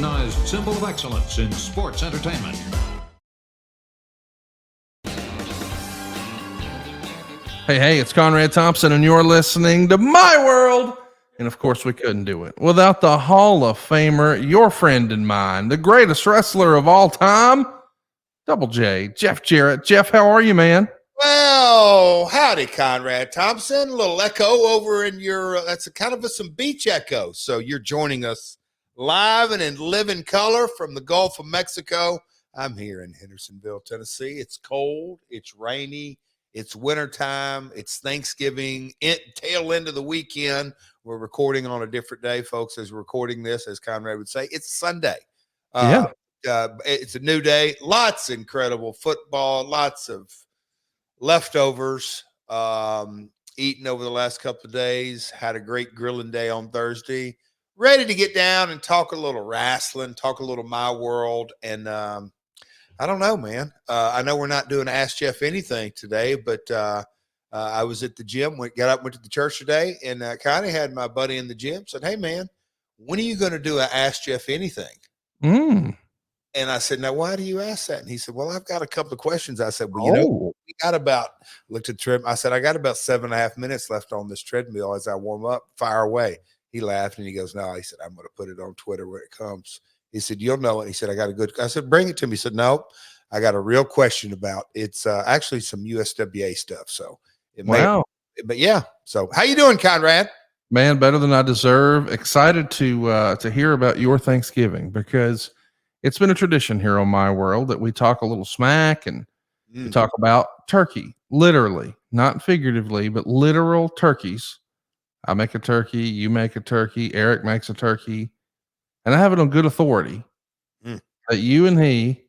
recognized symbol of excellence in sports entertainment. Hey, it's Conrad Thompson, and you're listening to My World. And of course, we couldn't do it without the Hall of Famer, your friend and mine, the greatest wrestler of all time, Double J, JArrett. Jeff, how are you, man? Well, howdy, Conrad Thompson. A little echo over in your, that's a kind of some beach echo. So you're joining us live and in living color from the Gulf of Mexico. I'm here in Hendersonville, Tennessee. It's cold, it's rainy, it's wintertime, it's Thanksgiving, tail end of the weekend. We're recording on a different day, folks, as we're recording this, as Conrad would say. It's Sunday. It's a new day. Lots of incredible football, lots of leftovers eaten over the last couple of days. Had a great grilling day on Thursday. Ready to get down and talk a little wrestling, talk a little My World. And I don't know, man. I know we're not doing Ask Jeff anything today, but I was at the gym, went to the church today, and kind of had my buddy in the gym, said, hey, man, when are you going to do an Ask Jeff anything? And I said, now, why do you ask that? And he said, well, I've got a couple of questions. I said, well, you know, we got about, looked at the treadmill. I said, I got about 7.5 minutes left on this treadmill as I warm up, fire away. He laughed and he goes, no, he said, I'm going to put it on Twitter when it comes. He said, you'll know it. He said, I said, bring it to me. He said, no, I got a real question about it's actually some USWA stuff. So but yeah. So how you doing, Conrad? Man, better than I deserve. Excited to hear about your Thanksgiving, because it's been a tradition here on My World that we talk a little smack and we talk about turkey, literally, not figuratively, but literal turkeys. I make a turkey, you make a turkey, Eric makes a turkey, and I have it on good authority that you and he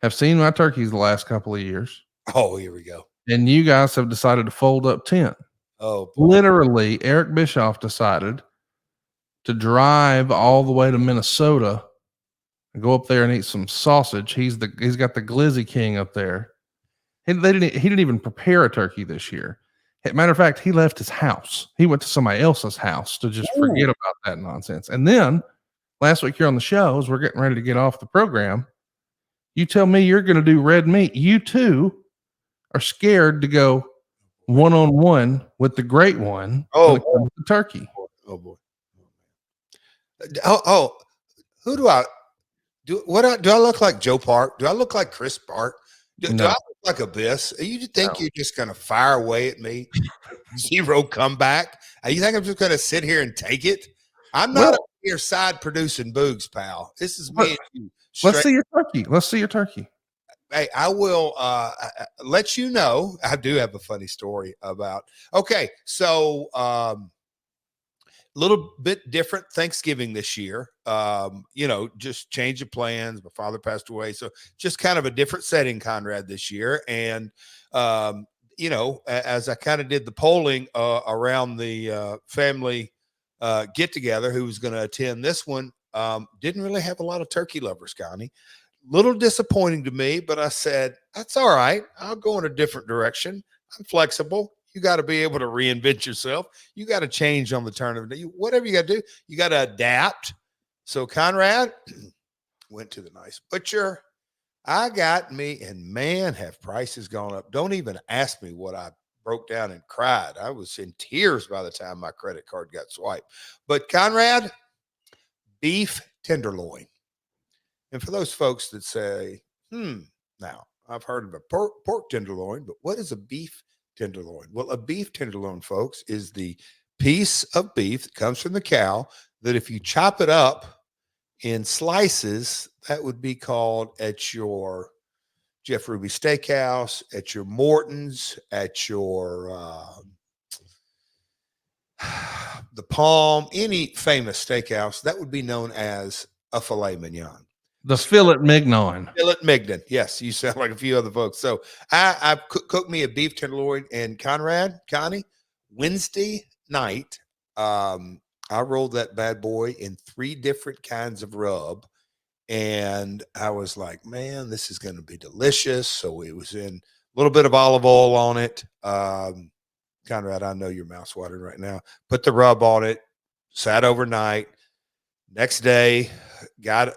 have seen my turkeys the last couple of years. Oh, here we go. And you guys have decided to fold up tent. Oh, boy. Literally, Eric Bischoff decided to drive all the way to Minnesota and go up there and eat some sausage. He's got the Glizzy King up there. He didn't even prepare a turkey this year. Matter of fact, he left his house. He went to somebody else's house to just forget about that nonsense. And then last week here on the show, as we're getting ready to get off the program, you tell me you're going to do red meat. You too are scared to go one-on-one with the great one. The turkey. Oh boy. Who do I do? Do I look like Joe Park? Do I look like Chris Park? Do I look like Abyss? You think you're just going to fire away at me? Zero comeback? You think I'm just going to sit here and take it? I'm not up here side producing boogs, pal. This is me and you. Let's see your turkey. Hey, I will let you know. I do have a funny story about. Okay, so a little bit different Thanksgiving this year. Just change of plans. My father passed away, so just kind of a different setting, Conrad, this year. And as I kind of did the polling around the family get together, who was going to attend this one, didn't really have a lot of turkey lovers, Connie. Little disappointing to me, but I said, that's all right. I'll go in a different direction. I'm flexible. You got to be able to reinvent yourself. You got to change on the turn of the day. Whatever you got to do, you got to adapt. So Conrad went to the nice butcher. I got me, and man, have prices gone up. Don't even ask me what I broke down and cried. I was in tears by the time my credit card got swiped. But Conrad, beef tenderloin. And for those folks that say, now I've heard of a pork tenderloin, but what is a beef tenderloin? Well, a beef tenderloin, folks, is the piece of beef that comes from the cow that if you chop it up in slices, that would be called at your Jeff Ruby Steakhouse, at your Morton's, at your the Palm, any famous steakhouse, that would be known as a filet mignon. The filet mignon. Filet mignon. Yes, you sound like a few other folks. So I cooked me a beef tenderloin, and Connie, Wednesday night, I rolled that bad boy in 3 different kinds of rub, and I was like, man, this is going to be delicious. So it was in a little bit of olive oil on it. Conrad, I know your mouth's watering right now. Put the rub on it, sat overnight. Next day, got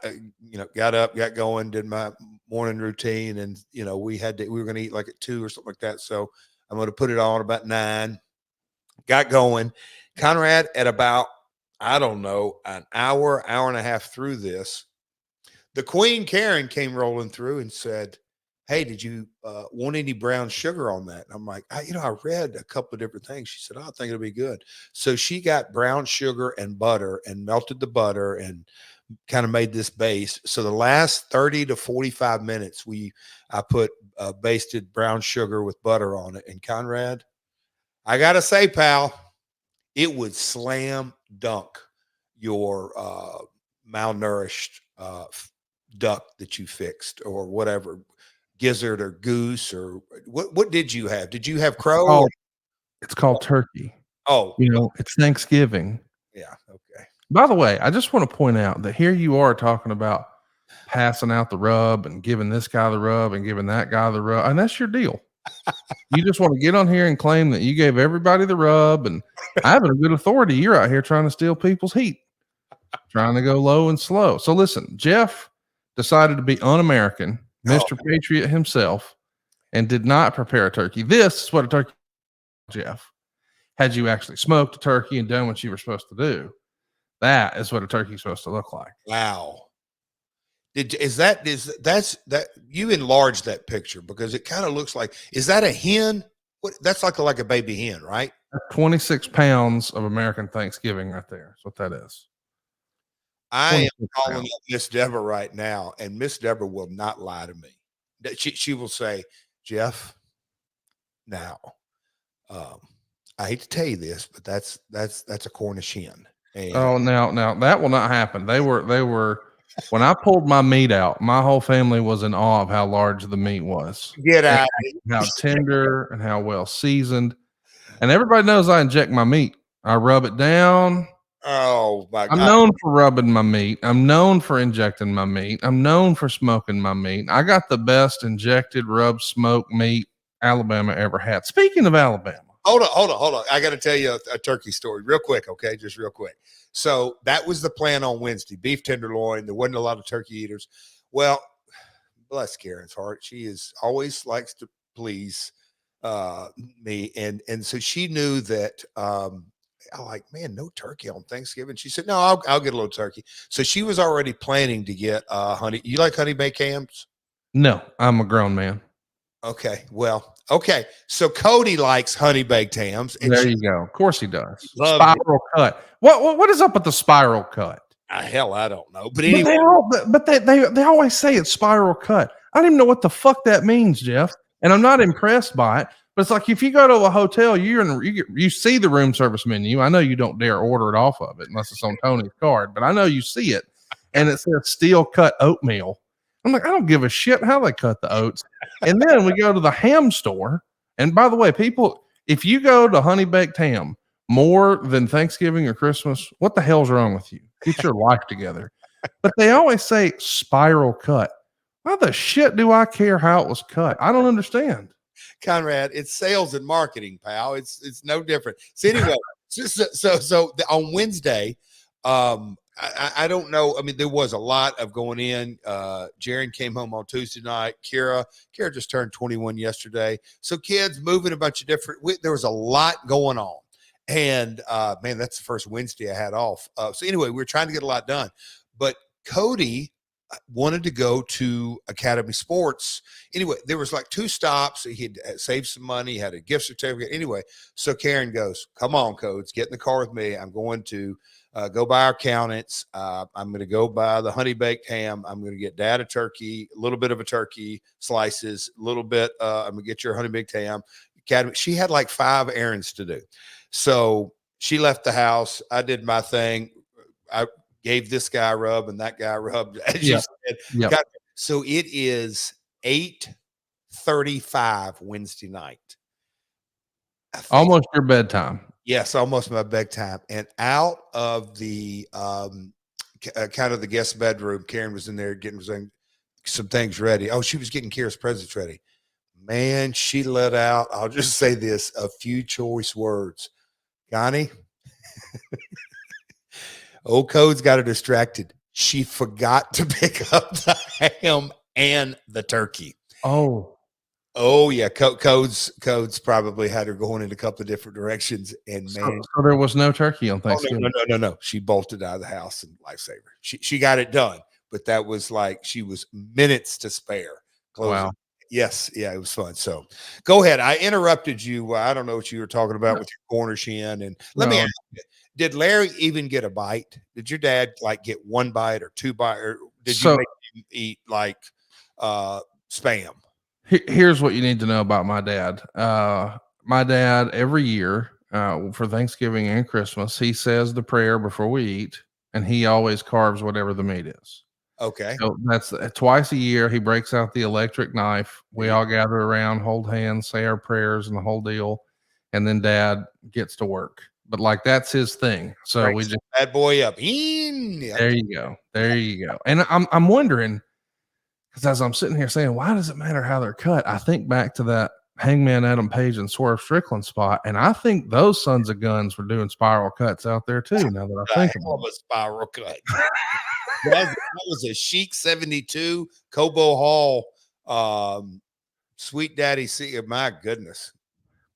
up, got going, did my morning routine, and we were going to eat like at 2 or something like that. So I'm going to put it on about 9. Got going. Conrad, at about, I don't know, an hour and a half through this, the Queen Karen came rolling through and said, "Hey, did you want any brown sugar on that?" And I'm like, I read a couple of different things. She said, "Oh, I think it'll be good." So she got brown sugar and butter and melted the butter and kind of made this base. So the last 30 to 45 minutes, I put basted brown sugar with butter on it. And Conrad, I got to say, pal, it would slam dunk your malnourished duck that you fixed or whatever, gizzard or goose, or what did you have? Did you have crow? It's called turkey. Oh, it's Thanksgiving. Yeah. Okay. By the way, I just want to point out that here you are talking about passing out the rub and giving this guy the rub and giving that guy the rub, and that's your deal. You just want to get on here and claim that you gave everybody the rub, and I have a good authority. You're out here trying to steal people's heat, trying to go low and slow. So listen, Jeff decided to be un-American, Mr. Patriot himself, and did not prepare a turkey. This is what a turkey, Jeff. Had you actually smoked a turkey and done what you were supposed to do, that is what a turkey is supposed to look like. Wow. That's you enlarged that picture because it kind of looks like, is that a hen? What, that's like a baby hen, right? 26 pounds of American Thanksgiving right there. That's what that is. I am calling up Miss Deborah right now, and Miss Deborah will not lie to me. She will say, "Jeff, now, I hate to tell you this, but that's a Cornish hen." And now that will not happen. They were when I pulled my meat out, my whole family was in awe of how large the meat was. Get out, how tender and how well seasoned. And everybody knows I inject my meat. I rub it down. Oh my God. I'm known for rubbing my meat. I'm known for injecting my meat. I'm known for smoking my meat. I got the best injected rub smoke meat Alabama ever had. Speaking of Alabama. Hold on. I got to tell you a turkey story real quick. Okay. Just real quick. So that was the plan on Wednesday, beef tenderloin. There wasn't a lot of turkey eaters. Well, bless Karen's heart. She always likes to please me. And so she knew that, I'm like, man, no turkey on Thanksgiving. She said, no, I'll get a little turkey. So she was already planning to get honey. You like honey baked hams? No, I'm a grown man. Okay. Well, okay. So Cody likes honey baked hams. There you go. Of course he does. Spiral cut. What is up with the spiral cut? Hell, I don't know. But anyway, they always say it's spiral cut. I don't even know what the fuck that means, Jeff. And I'm not impressed by it. But it's like if you go to a hotel, you see the room service menu. I know you don't dare order it off of it unless it's on Tony's card, but I know you see it, and it says steel cut oatmeal. I'm like, I don't give a shit how they cut the oats. And then we go to the ham store. And by the way, people, if you go to honey baked ham more than Thanksgiving or Christmas, what the hell's wrong with you? Get your life together. But they always say spiral cut. Why the shit do I care how it was cut? I don't understand. Conrad, it's sales and marketing, pal. It's no different. So anyway, so on Wednesday, I don't know. I mean, there was a lot of going in. JArrett came home on Tuesday night. Kara just turned 21 yesterday. So kids moving a bunch of different. There was a lot going on, and man, that's the first Wednesday I had off. So anyway, we were trying to get a lot done, but Cody wanted to go to Academy Sports. Anyway, there was like 2 stops. He'd saved some money. He had a gift certificate. Anyway, so Karen goes, "Come on, Codes, get in the car with me. I'm going to go by our accountants. I'm going to go buy the honey baked ham. I'm going to get Dad a turkey, a little bit of a turkey slices, a little bit. I'm going to get your honey baked ham." Academy. She had like 5 errands to do. So she left the house. I did my thing. I gave this guy a rub and that guy a rub, as you said. Yep. So it is 8:35 Wednesday night. Almost your bedtime. Yes, almost my bedtime. And out of the kind of the guest bedroom, Karen was in there getting some things ready. Oh, she was getting Kira's presents ready. Man, she let out, I'll just say this, a few choice words. Connie, old Code's got her distracted. she forgot to pick up the ham and the turkey. Oh yeah, codes probably had her going in a couple of different directions, and man, so there was no turkey on Thanksgiving. No. She bolted out of the house and lifesaver. She got it done, but that was like she was minutes to spare. Closing. Wow. Yes, yeah, it was fun. So, go ahead. I interrupted you. I don't know what you were talking about with your corner shin, and let me ask you: did Larry even get a bite? Did your dad like get one bite or two bite, or did you make him eat like spam? Here's what you need to know about my dad. My dad, every year for Thanksgiving and Christmas, he says the prayer before we eat, and he always carves whatever the meat is. Okay. So that's twice a year. He breaks out the electric knife. We all gather around, hold hands, say our prayers and the whole deal. And then dad gets to work. But like, that's his thing. So we just bad boy up. There you go. There you go. And I'm wondering, because as I'm sitting here saying, why does it matter how they're cut? I think back to that Hangman Adam Page and Swerve Strickland spot, and I think those sons of guns were doing spiral cuts out there too. Now that I think about it, a spiral cut. that was a chic 72 Cobo Hall, Sweet Daddy. See, my goodness.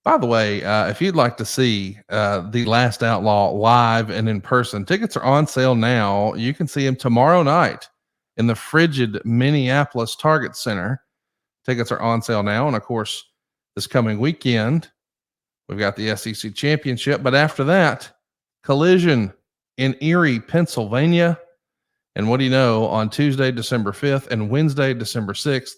By the way, if you'd like to see The Last Outlaw live and in person, tickets are on sale now. You can see him tomorrow night in the frigid Minneapolis Target Center. Tickets are on sale now. And of course, this coming weekend, we've got the SEC Championship. But after that, Collision in Erie, Pennsylvania. And what do you know, on Tuesday, December 5th and Wednesday, December 6th,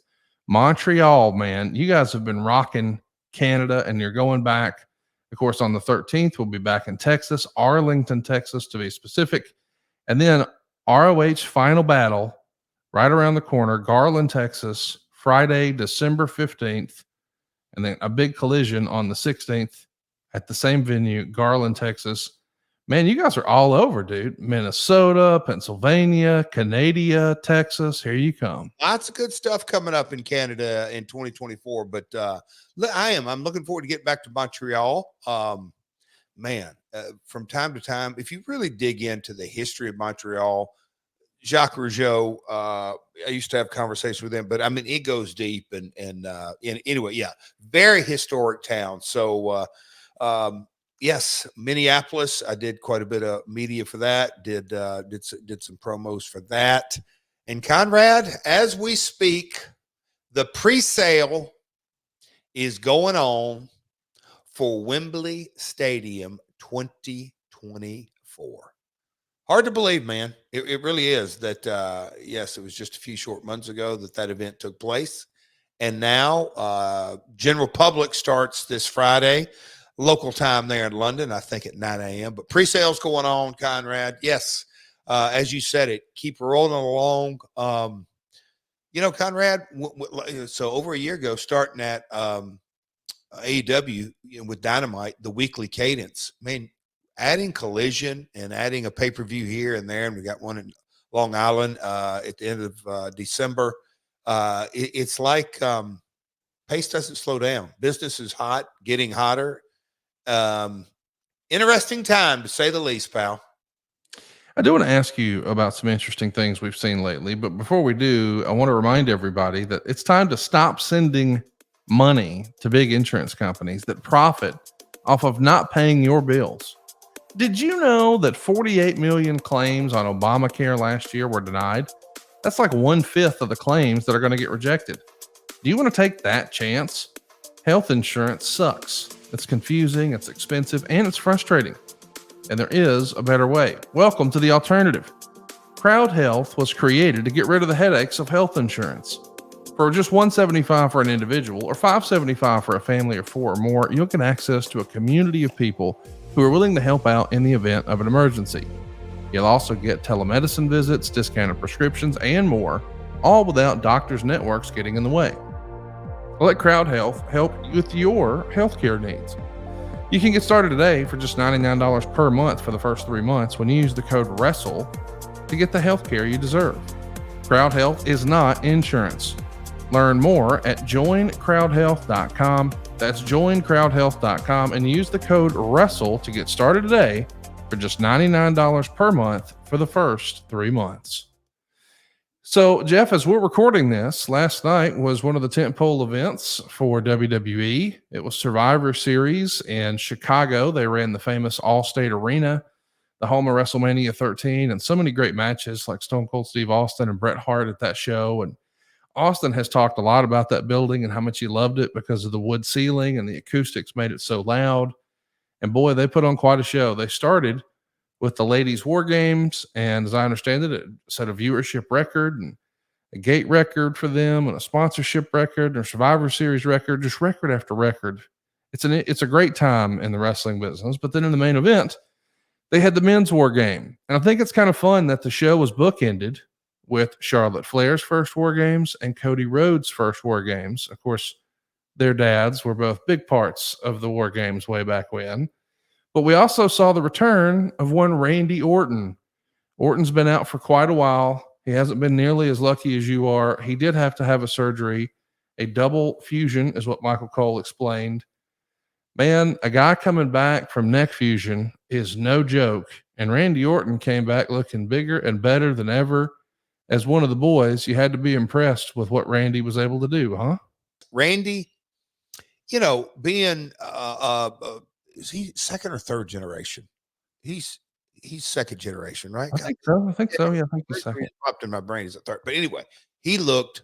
Montreal, man, you guys have been rocking Canada, and you're going back. Of course, on the 13th, we'll be back in Texas, Arlington, Texas, to be specific. And then ROH Final Battle right around the corner, Garland, Texas, Friday, December 15th. And then a big Collision on the 16th at the same venue, Garland, Texas. Man, you guys are all over, dude. Minnesota, Pennsylvania, Canada, Texas. Here you come. Lots of good stuff coming up in Canada in 2024. But I'm looking forward to getting back to Montreal. From time to time, if you really dig into the history of Montreal, Jacques Rougeau, I used to have conversations with him, but I mean, it goes deep. And anyway, yeah, very historic town. So, yes, Minneapolis. I did quite a bit of media for that. Did some promos for that. And Conrad, as we speak, the pre-sale is going on for Wembley Stadium 2024. Hard to believe, man. It really is that. Yes, it was just a few short months ago that event took place, and now general public starts this Friday. Local time there in London, I think at 9 a.m. But pre-sales going on, Conrad. Yes, as you said it, keep rolling along. Conrad, so over a year ago, starting at AEW with Dynamite, the weekly cadence, I mean, adding Collision and adding a pay-per-view here and there, and we got one in Long Island at the end of December. It's like pace doesn't slow down. Business is hot, getting hotter. Interesting time, to say the least, pal. I do want to ask you about some interesting things we've seen lately, but before we do, I want to remind everybody that it's time to stop sending money to big insurance companies that profit off of not paying your bills. Did you know that 48 million claims on Obamacare last year were denied? That's like 1/5 of the claims that are going to get rejected. Do you want to take that chance? Health insurance sucks. It's confusing, it's expensive, and it's frustrating. And there is a better way. Welcome to the alternative. Crowd Health was created to get rid of the headaches of health insurance. For just $175 for an individual or $575 for a family of 4 or more, you'll get access to a community of people who are willing to help out in the event of an emergency. You'll also get telemedicine visits, discounted prescriptions, and more, all without doctors' networks getting in the way. Let Crowd Health help with your healthcare needs. You can get started today for just $99 per month for the first 3 months when you use the code WRESTLE to get the healthcare you deserve. Crowd Health is not insurance. Learn more at joincrowdhealth.com. That's joincrowdhealth.com and use the code WRESTLE to get started today for just $99 per month for the first 3 months. So, Jeff, as we're recording this, last night was one of the tentpole events for WWE. It was Survivor Series in Chicago. They ran the famous All-State Arena, the home of WrestleMania 13, and so many great matches like Stone Cold Steve Austin and Bret Hart at that show. And Austin has talked a lot about that building and how much he loved it because of the wood ceiling and the acoustics made it so loud. And boy, they put on quite a show. They started with the ladies' war games, and as I understand it, it set a viewership record and a gate record for them, and a sponsorship record, and a Survivor Series record, just record after record. It's a great time in the wrestling business. But then in the main event, they had the men's war game, and I think it's kind of fun that the show was bookended with Charlotte Flair's first war games and Cody Rhodes' first war games. Of course, their dads were both big parts of the war games way back when. But we also saw the return of one Randy Orton. Orton's been out for quite a while. He hasn't been nearly as lucky as you are. He did have to have a surgery. A double fusion is what Michael Cole explained. Man, a guy coming back from neck fusion is no joke. And Randy Orton came back looking bigger and better than ever. As one of the boys, you had to be impressed with what Randy was able to do, huh? Randy, being is he second or third generation? He's second generation, right? I think so. Yeah, I think he's second. Popped in my brain as a third. But anyway, he looked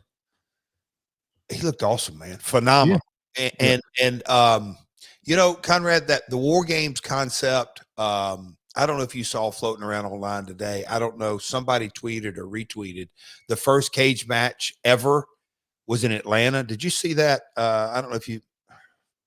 awesome, man. Phenomenal. Yeah. And Conrad, that the War Games concept, I don't know if you saw floating around online today. I don't know. Somebody tweeted or retweeted the first cage match ever was in Atlanta. Did you see that? I don't know if you.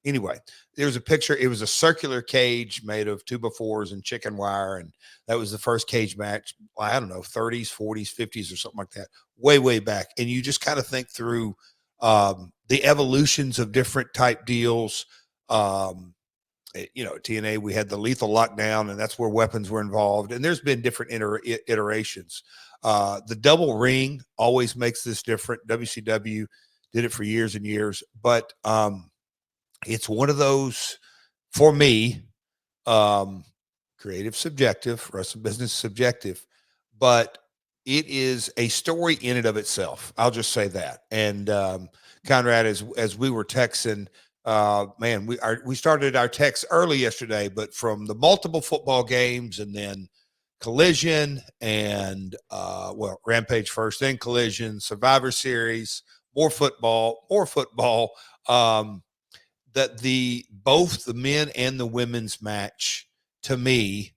Anyway, there was a picture. It was a circular cage made of 2x4s and chicken wire. And that was the first cage match. I don't know, 30s, 40s, 50s or something like that, way, way back. And you just kind of think through the evolutions of different type deals. TNA, we had the lethal lockdown, and that's where weapons were involved. And there's been different iterations. The double ring always makes this different. WCW did it for years and years. But it's one of those, for me, creative subjective, wrestling business subjective, but it is a story in and of itself. I'll just say that. And Conrad, as we were texting, we started our text early yesterday, but from the multiple football games and then Collision and Rampage first, then Collision, Survivor Series, more football. That both the men and the women's match, to me,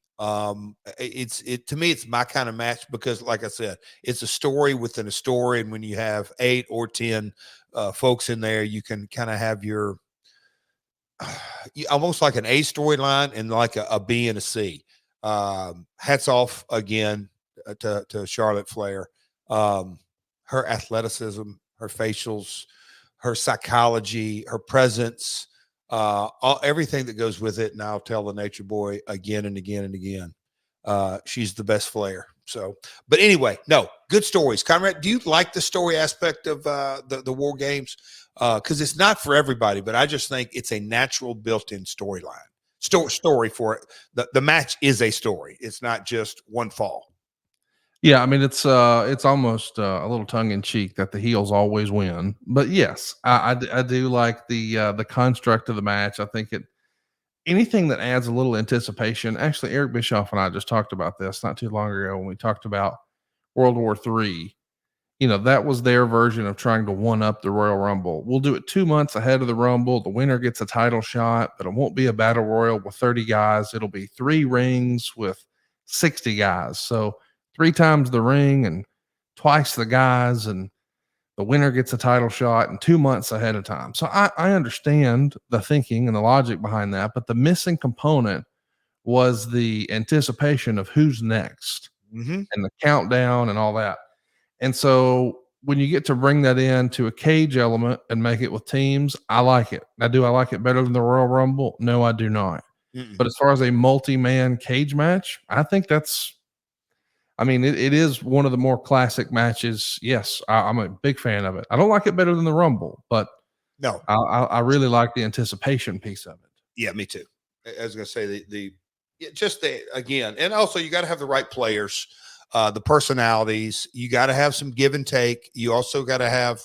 it's my kind of match because, like I said, it's a story within a story, and when you have 8 or 10 folks in there, you can kind of have your almost like an A storyline and like a B and a C. Hats off again to Charlotte Flair. Her athleticism, her facials, her psychology, her presence, everything that goes with it. And I'll tell the Nature Boy again and again and again. She's the best Flair. So, but anyway, no, good stories. Conrad, do you like the story aspect of the War Games? Because it's not for everybody, but I just think it's a natural built-in storyline. Story for it. The match is a story. It's not just one fall. Yeah, I mean it's almost a little tongue in cheek that the heels always win, but yes, I do like the construct of the match. I think anything that adds a little anticipation. Actually, Eric Bischoff and I just talked about this not too long ago when we talked about World War III. That was their version of trying to one up the Royal Rumble. We'll do it 2 months ahead of the Rumble. The winner gets a title shot, but it won't be a battle royal with 30 guys. It'll be 3 rings with 60 guys. So 3 times the ring and twice the guys, and the winner gets a title shot and 2 months ahead of time. So I understand the thinking and the logic behind that, but the missing component was the anticipation of who's next and the countdown and all that. And so when you get to bring that into a cage element and make it with teams, I like it. Now, do I like it better than the Royal Rumble? No, I do not. But as far as a multi-man cage match, I think it is one of the more classic matches. Yes, I'm a big fan of it. I don't like it better than the Rumble, but no, I really like the anticipation piece of it. Yeah, me too. I was going to say again, and also you got to have the right players. the personalities. You got to have some give and take. You also got to have,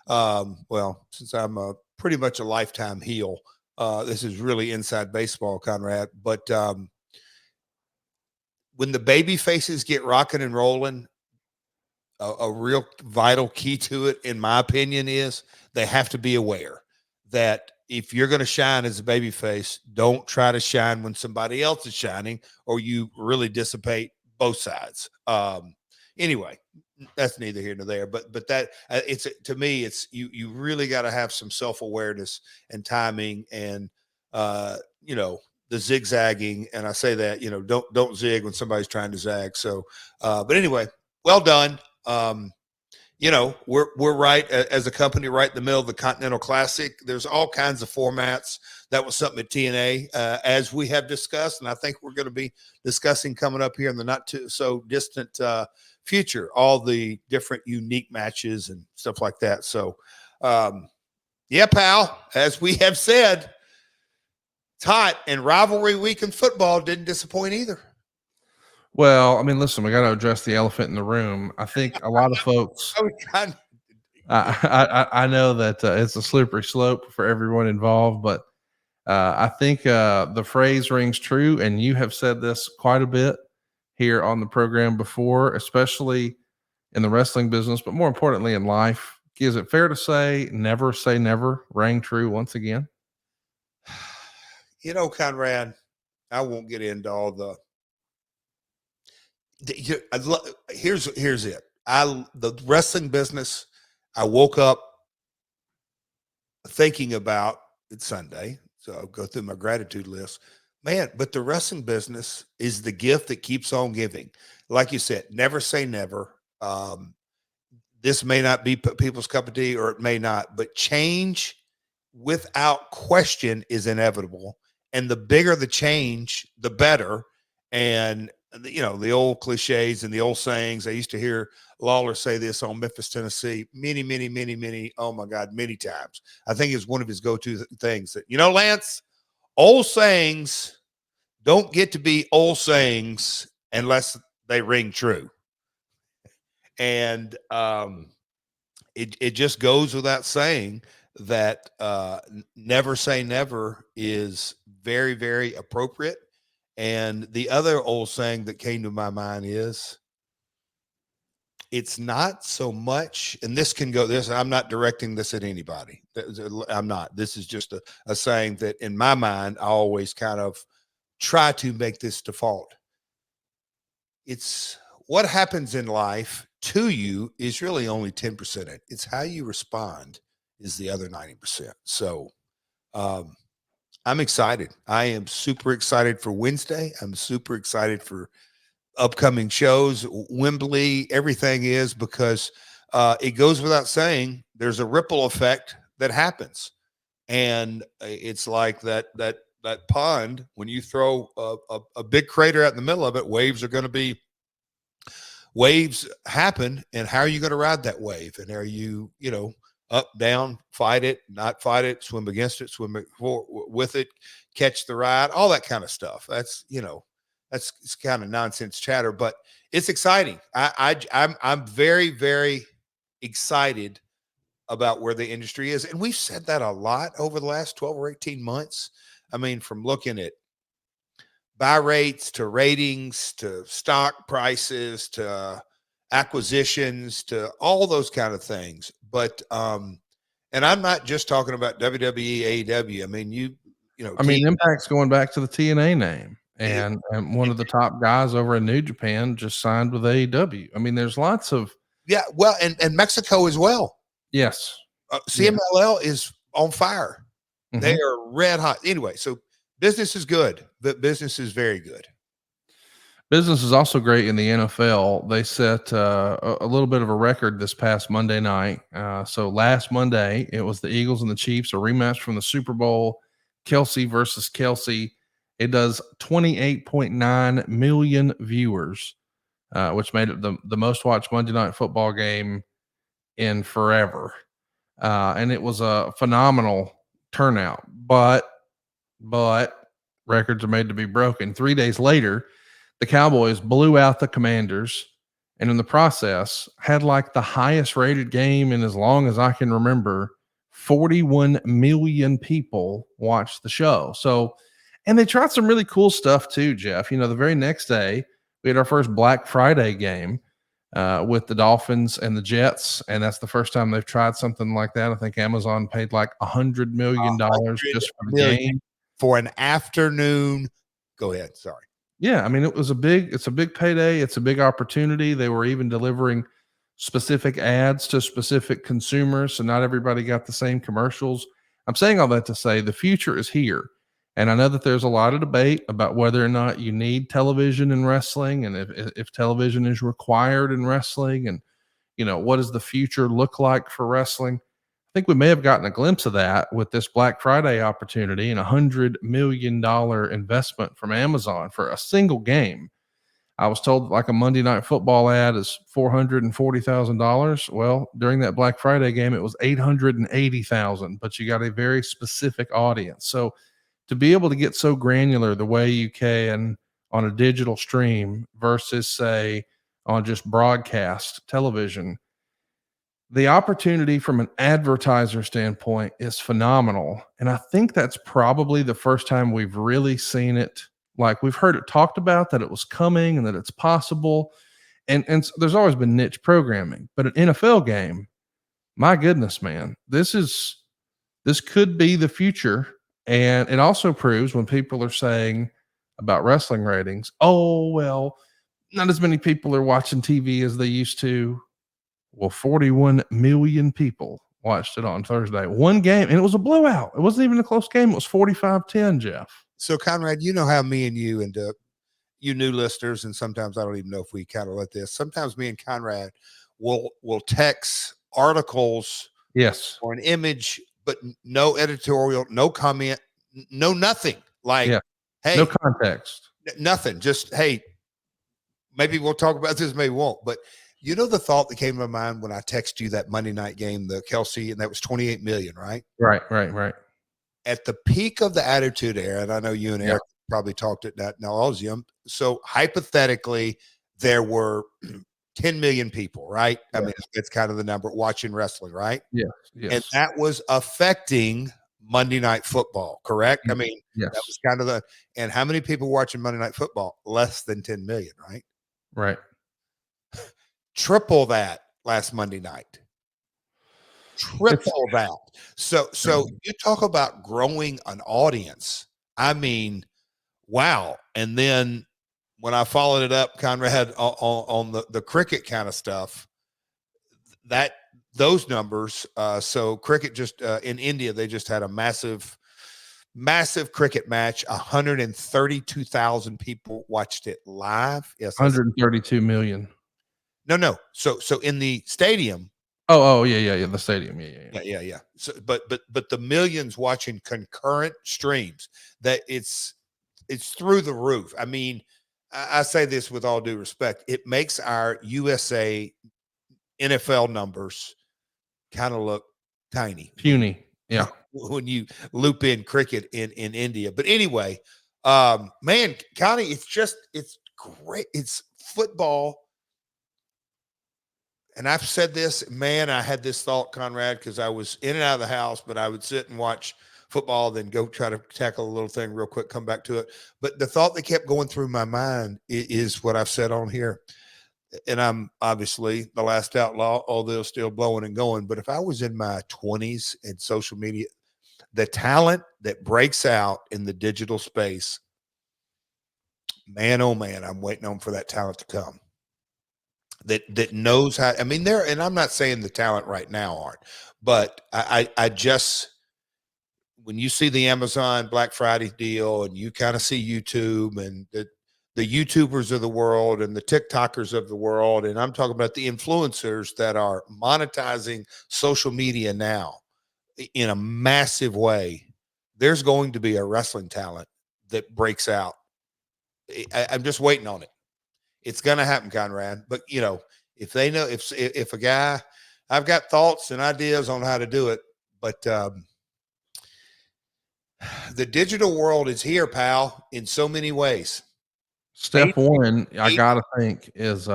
well, since I'm pretty much a lifetime heel, this is really inside baseball, Conrad. But when the baby faces get rocking and rolling, a real vital key to it, in my opinion, is they have to be aware that if you're going to shine as a baby face, don't try to shine when somebody else is shining, or you really dissipate both sides. Anyway, that's neither here nor there. But that it's, to me, it's you really got to have some self-awareness and timing, and you know, the zigzagging. And I say that, you know, don't zig when somebody's trying to zag. So, but anyway, well done. You know, we're right as a company, right in the middle of the Continental Classic. There's all kinds of formats. That was something at TNA, as we have discussed, and I think we're going to be discussing coming up here in the not too so distant future, all the different unique matches and stuff like that. So, yeah, pal, as we have said, it's hot, and rivalry week in football didn't disappoint either. Well, I mean, listen, we got to address the elephant in the room. I think a lot of folks. I know that it's a slippery slope for everyone involved, but I think the phrase rings true, and you have said this quite a bit here on the program before, especially in the wrestling business, but more importantly in life. Is it fair to say never rang true once again? You know, Conrad, I won't get into all here's it. The wrestling business, I woke up thinking about it Sunday, so I'll go through my gratitude list. Man, but the wrestling business is the gift that keeps on giving. Like you said, never say never. This may not be people's cup of tea, or it may not, but change without question is inevitable. And the bigger the change, the better. And, you know, the old cliches and the old sayings, I used to hear Lawler say this on Memphis, Tennessee, many, oh my God, many times. I think it's one of his go-to things that, you know, Lance, old sayings don't get to be old sayings unless they ring true. And it just goes without saying that never say never is very, very appropriate. And the other old saying that came to my mind is, it's not so much, and this can go this, I'm not directing this at anybody. I'm not. This is just a saying that in my mind, I always kind of try to make this default. It's what happens in life to you is really only 10%. It's how you respond is the other 90%. So I'm excited. I am super excited for Wednesday. I'm super excited for upcoming shows, Wembley, everything is, because it goes without saying, there's a ripple effect that happens. And it's like that pond, when you throw a big crater out in the middle of it, waves happen. And how are you going to ride that wave? And are you, you know, up, down, fight it, not fight it, swim against it, swim with it, catch the ride, all that kind of stuff. That's, you know, it's kind of nonsense chatter, but it's exciting. I'm very, very excited about where the industry is. And we've said that a lot over the last 12 or 18 months. I mean, from looking at buy rates to ratings to stock prices to acquisitions to all those kind of things. But and I'm not just talking about WWE, AEW. I mean, you know, I mean, Impact's going back to the TNA name, and one of the top guys over in New Japan just signed with AEW. I mean, there's lots of well, and Mexico as well. Yes, CMLL is on fire. Mm-hmm. They are red hot. Anyway, so business is good. But business is very good. Business is also great in the NFL. They set a little bit of a record this past Monday night. So last Monday, it was the Eagles and the Chiefs, a rematch from the Super Bowl, Kelsey versus Kelsey. It does 28.9 million viewers, which made it the most watched Monday Night Football game in forever. And it was a phenomenal turnout. But records are made to be broken. 3 days later, the Cowboys blew out the Commanders And in the process, had like the highest rated game in as long as I can remember. 41 million people watched the show. So, and they tried some really cool stuff too, Jeff. You know, the very next day, we had our first Black Friday game with the Dolphins and the Jets. And that's the first time they've tried something like that. I think Amazon paid like $100 million just for the game. For an afternoon. Go ahead. Sorry. Yeah, I mean, it's a big payday. It's a big opportunity. They were even delivering specific ads to specific consumers. So not everybody got the same commercials. I'm saying all that to say the future is here. And I know that there's a lot of debate about whether or not you need television in wrestling and if television is required in wrestling and, you know, what does the future look like for wrestling? I think we may have gotten a glimpse of that with this Black Friday opportunity and $100 million investment from Amazon for a single game. I was told like a Monday Night Football ad is $440,000. Well, during that Black Friday game, it was $880,000, but you got a very specific audience. So to be able to get so granular the way you can on a digital stream versus say on just broadcast television, the opportunity from an advertiser standpoint is phenomenal. And I think that's probably the first time we've really seen it. Like we've heard it talked about that it was coming and that it's possible. And so there's always been niche programming, but an NFL game, my goodness, man, this could be the future. And it also proves when people are saying about wrestling ratings, oh, well, not as many people are watching TV as they used to. Well, 41 million people watched it on Thursday. One game, and it was a blowout. It wasn't even a close game. It was 45-10, Jeff. So, Conrad, you know how me and you and you new listeners, and sometimes I don't even know if we kind of let this. Sometimes me and Conrad will text articles, yes, or an image, but no editorial, no comment, no nothing. Like, hey, no context, nothing. Just hey, maybe we'll talk about this, maybe we won't. But you know the thought that came to my mind when I texted you that Monday night game, the Kelsey, and that was 28 million, right? Right. At the peak of the Attitude Era, and I know you and Eric probably talked at that nauseum. So hypothetically, there were 10 million people, right? I mean, it's kind of the number watching wrestling, right? Yes. And that was affecting Monday Night Football, correct? I mean, that was kind of and how many people watching Monday Night Football? Less than 10 million, right? Right. Triple that last Monday night. Triple that. So you talk about growing an audience. I mean, wow. And then when I followed it up, Conrad, on the cricket kind of stuff, that those numbers. So cricket just in India, they just had a massive cricket match. 132,000 people watched it live. Yes, 132 million. No. So in the stadium. Oh, yeah. The stadium. Yeah. So, but the millions watching concurrent streams, that it's through the roof. I mean, I say this with all due respect. It makes our USA NFL numbers kind of look tiny. Puny. Yeah. When you loop in cricket in India. But anyway, man, Connie, it's great. It's football. And I've said this, man, I had this thought, Conrad, because I was in and out of the house, but I would sit and watch football, then go try to tackle a little thing real quick, come back to it. But the thought that kept going through my mind is what I've said on here. And I'm obviously the last outlaw, although still blowing and going. But if I was in my 20s in social media, the talent that breaks out in the digital space, man, oh man, I'm waiting on for that talent to come. That knows how. I mean, and I'm not saying the talent right now aren't, but I just, when you see the Amazon Black Friday deal and you kind of see YouTube and the YouTubers of the world and the TikTokers of the world, and I'm talking about the influencers that are monetizing social media now in a massive way, there's going to be a wrestling talent that breaks out. I'm just waiting on it. It's going to happen, Conrad. But, you know, if they know, if a guy, I've got thoughts and ideas on how to do it, but the digital world is here, pal, in so many ways. Step one, I got to think, is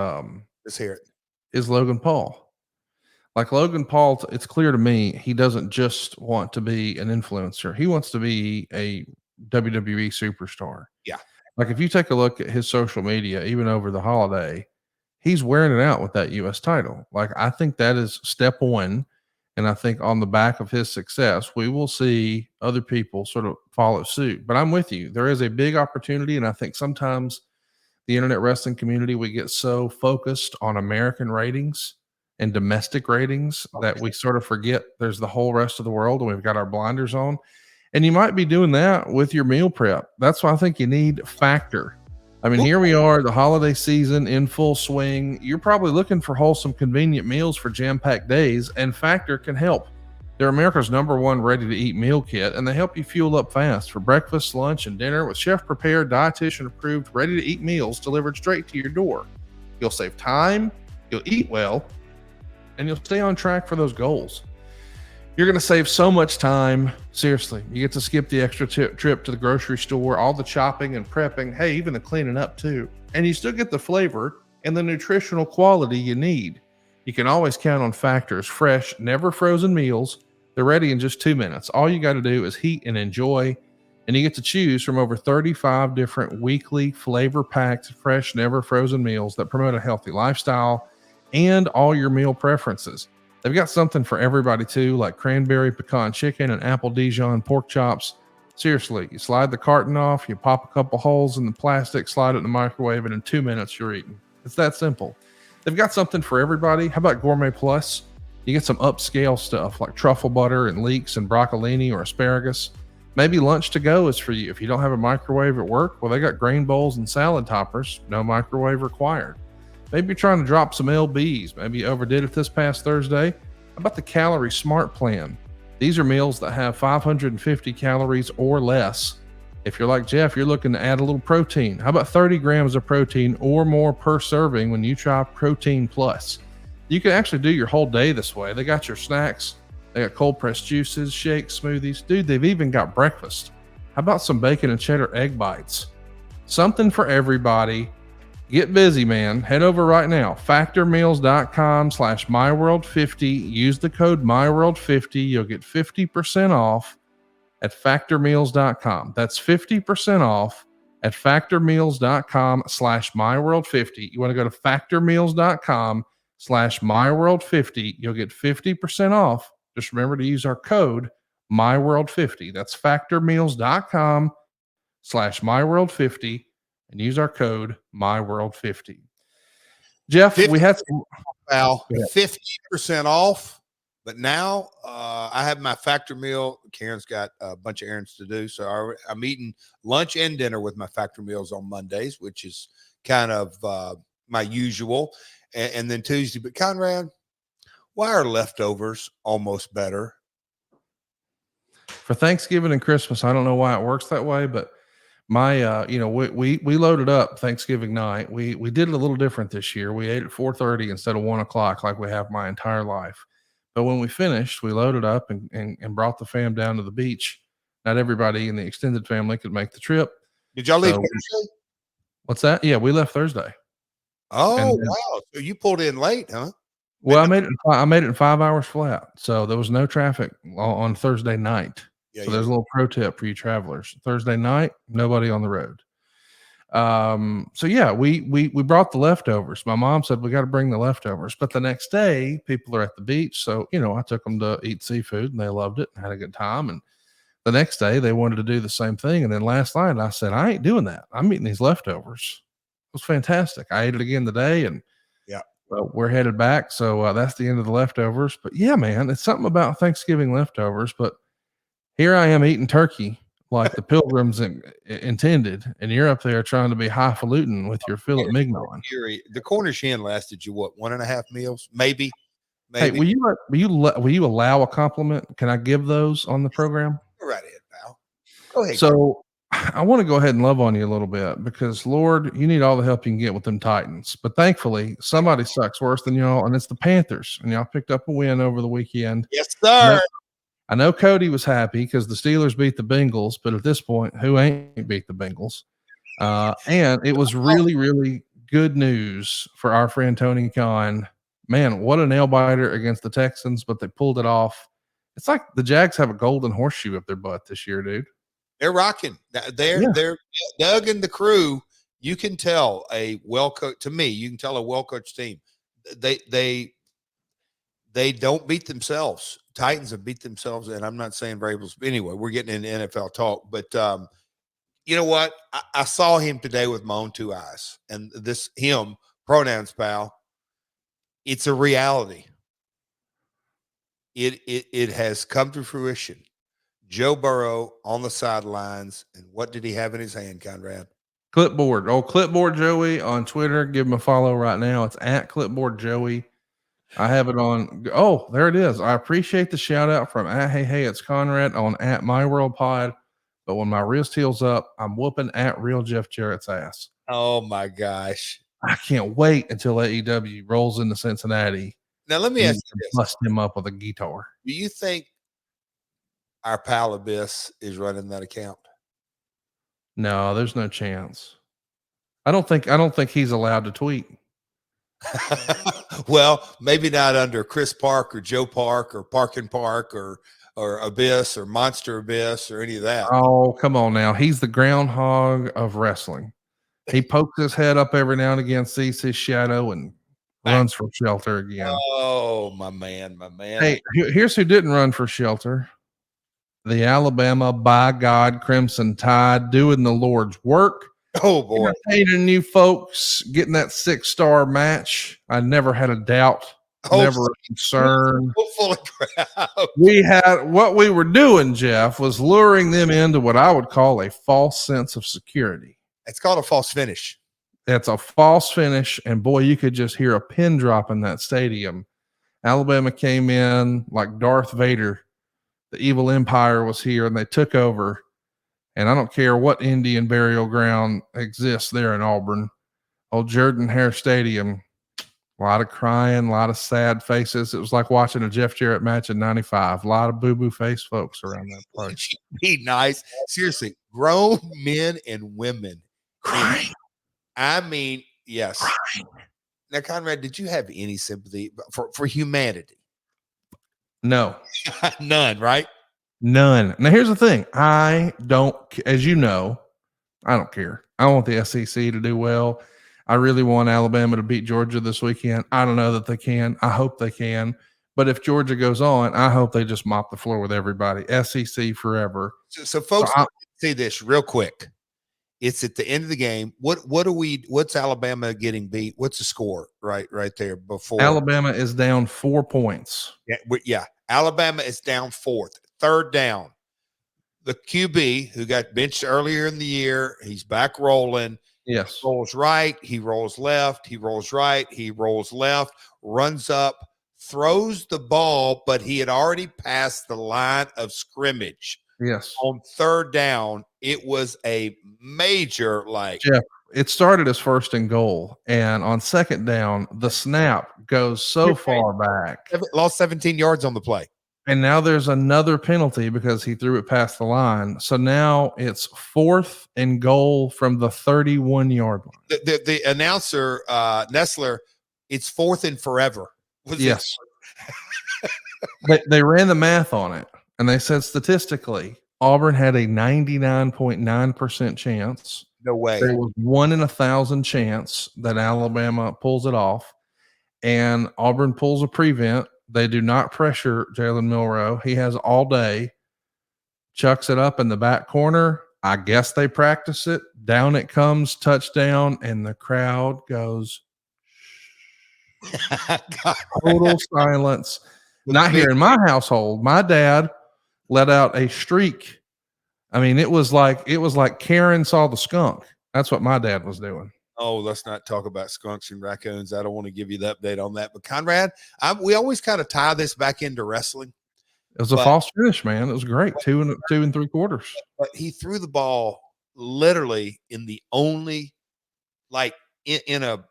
Let's hear it. Is Logan Paul. Like Logan Paul, it's clear to me he doesn't just want to be an influencer. He wants to be a WWE superstar. Yeah. Like if you take a look at his social media, even over the holiday, he's wearing it out with that US title. Like I think that is step one. And I think on the back of his success, we will see other people sort of follow suit. But I'm with you. There is a big opportunity. And I think sometimes the internet wrestling community, we get so focused on American ratings and domestic ratings that we sort of forget there's the whole rest of the world and we've got our blinders on. And you might be doing that with your meal prep. That's why I think you need Factor. I mean, here we are, the holiday season in full swing. You're probably looking for wholesome, convenient meals for jam-packed days, and Factor can help. They're America's #1 ready-to-eat meal kit, and they help you fuel up fast for breakfast, lunch, and dinner with chef-prepared, dietitian-approved, ready-to-eat meals delivered straight to your door. You'll save time, you'll eat well, and you'll stay on track for those goals. You're going to save so much time. Seriously, you get to skip the extra trip to the grocery store, all the chopping and prepping, hey, even the cleaning up too. And you still get the flavor and the nutritional quality you need. You can always count on Factor's fresh, never frozen meals. They're ready in just 2 minutes. All you got to do is heat and enjoy. And you get to choose from over 35 different weekly flavor-packed, fresh, never frozen meals that promote a healthy lifestyle and all your meal preferences. They've got something for everybody too, like cranberry pecan chicken and apple Dijon pork chops. Seriously, you slide the carton off, you pop a couple holes in the plastic, slide it in the microwave, and in 2 minutes you're eating. It's that simple. They've got something for everybody. How about Gourmet Plus? You get some upscale stuff like truffle butter and leeks and broccolini or asparagus. Maybe lunch to go is for you. If you don't have a microwave at work, well, they got grain bowls and salad toppers, no microwave required. Maybe you're trying to drop some LBs. Maybe you overdid it this past Thursday. How about the Calorie Smart Plan? These are meals that have 550 calories or less. If you're like Jeff, you're looking to add a little protein. How about 30 grams of protein or more per serving when you try Protein Plus? You can actually do your whole day this way. They got your snacks. They got cold pressed juices, shakes, smoothies. Dude, they've even got breakfast. How about some bacon and cheddar egg bites? Something for everybody. Get busy, man. Head over right now. Factormeals.com/myworld50. Use the code myworld50. You'll get 50% off at factormeals.com. That's 50% off at factormeals.com/myworld50. You want to go to factormeals.com/myworld50. You'll get 50% off. Just remember to use our code myworld50. That's factormeals.com/myworld50. And use our code MyWorld50. Jeff, we had some 50% off, but now I have my Factor meal. Karen's got a bunch of errands to do, so I'm eating lunch and dinner with my Factor meals on Mondays, which is kind of my usual, and then Tuesday. But Conrad, why are leftovers almost better for Thanksgiving and Christmas? I don't know why it works that way, but my we loaded up Thanksgiving night. We did it a little different this year. We ate at 4:30 instead of 1 o'clock like we have my entire life. But when we finished, we loaded up and brought the fam down to the beach. Not everybody in the extended family could make the trip. Did y'all leave Thursday? What's that? Yeah, we left Thursday. Oh, wow. So you pulled in late, huh? Well, I made it in 5 hours flat. So there was no traffic on Thursday night. So there's a little pro tip for you travelers. Thursday night, nobody on the road. So yeah, we brought the leftovers. My mom said we got to bring the leftovers, but the next day people are at the beach. So, I took them to eat seafood and they loved it and had a good time. And the next day they wanted to do the same thing. And then last night I said, I ain't doing that. I'm eating these leftovers. It was fantastic. I ate it again today and we're headed back. So that's the end of the leftovers, but yeah, man, it's something about Thanksgiving leftovers, but here I am eating turkey like the pilgrims intended, and you're up there trying to be highfalutin with your filet mignon. The Cornish hen lasted you what, 1.5 meals, maybe. Hey, will you allow a compliment? Can I give those on the program? Go right ahead, pal. Go ahead. So I want to go ahead and love on you a little bit because Lord, you need all the help you can get with them Titans. But thankfully, somebody sucks worse than y'all, and it's the Panthers. And y'all picked up a win over the weekend. Yes, sir. I know Cody was happy because the Steelers beat the Bengals, but at this point, who ain't beat the Bengals? And it was really, really good news for our friend Tony Khan. Man, what a nail biter against the Texans, but they pulled it off. It's like the Jags have a golden horseshoe up their butt this year, dude. They're rocking. They're Doug and the crew. You can tell a well-coached, to me, you can tell a well-coached team. They don't beat themselves. Titans have beat themselves, and I'm not saying variables. Anyway, we're getting into NFL talk, but you know what? I saw him today with my own two eyes, and him, pronouns, pal. It's a reality. It has come to fruition. Joe Burrow on the sidelines, and what did he have in his hand, Conrad? Clipboard. Oh, Clipboard Joey on Twitter. Give him a follow right now. It's at Clipboard Joey. I have it on. Oh, there it is. I appreciate the shout out from at Hey, it's Conrad on at My World Pod. But when my wrist heals up, I'm whooping at Real Jeff Jarrett's ass. Oh my gosh. I can't wait until AEW rolls into Cincinnati. Now, let me ask you this. Bust him up with a guitar. Do you think our pal Abyss is running that account? No, there's no chance. I don't think he's allowed to tweet. Well, maybe not under Chris Park or Joe Park or Park and Park or Abyss or Monster Abyss or any of that. Oh, come on now. He's the groundhog of wrestling. He pokes his head up every now and again, sees his shadow, and runs for shelter again. Oh, my man. Hey, here's who didn't run for shelter. The Alabama, by God, Crimson Tide, doing the Lord's work. Oh, boy. Entertaining you folks, getting that 6-star match. I never had a doubt, never a concern. Full of crowd. What we were doing, Jeff, was luring them into what I would call a false sense of security. It's called a false finish. It's a false finish, and boy, you could just hear a pin drop in that stadium. Alabama came in like Darth Vader. The evil empire was here, and they took over. And I don't care what Indian burial ground exists there in Auburn. Old Jordan-Hare Stadium, a lot of crying, a lot of sad faces. It was like watching a Jeff Jarrett match in 95. A lot of boo-boo face folks around that place. Be nice. Seriously, grown men and women. Crying. I mean, yes. Crying. Now, Conrad, did you have any sympathy for humanity? No. None, right? None. Now, here's the thing. I don't, as you know, I don't care. I want the SEC to do well. I really want Alabama to beat Georgia this weekend. I don't know that they can. I hope they can. But if Georgia goes on, I hope they just mop the floor with everybody. SEC forever. So folks, see this real quick. It's at the end of the game. What's Alabama getting beat? What's the score right there before? Alabama is down 4 points. Yeah. Alabama is down 4th. 3rd down. The QB who got benched earlier in the year, he's back rolling. Yes. He rolls right, he rolls left, he rolls right, he rolls left, runs up, throws the ball, but he had already passed the line of scrimmage. Yes. On 3rd down, it was a major Jeff, it started as 1st and goal, and on 2nd down, the snap goes so far back. Lost 17 yards on the play. And now there's another penalty because he threw it past the line. So now it's 4th and goal from the 31-yard line. The announcer, Nestler, it's 4th and forever. Yes. They ran the math on it, and they said statistically, Auburn had a 99.9% chance. No way. There was 1 in 1,000 chance that Alabama pulls it off, and Auburn pulls a prevent. They do not pressure Jalen Milroe. He has all day, chucks it up in the back corner. I guess they practice it. Down it comes, touchdown, and the crowd goes total silence. Not here in my household. My dad let out a shriek. I mean, it was like Karen saw the skunk. That's what my dad was doing. Oh, let's not talk about skunks and raccoons. I don't want to give you the update on that. But Conrad, we always kind of tie this back into wrestling. It was a false finish, man. It was great. 2 3/4. But he threw the ball literally in the only, in a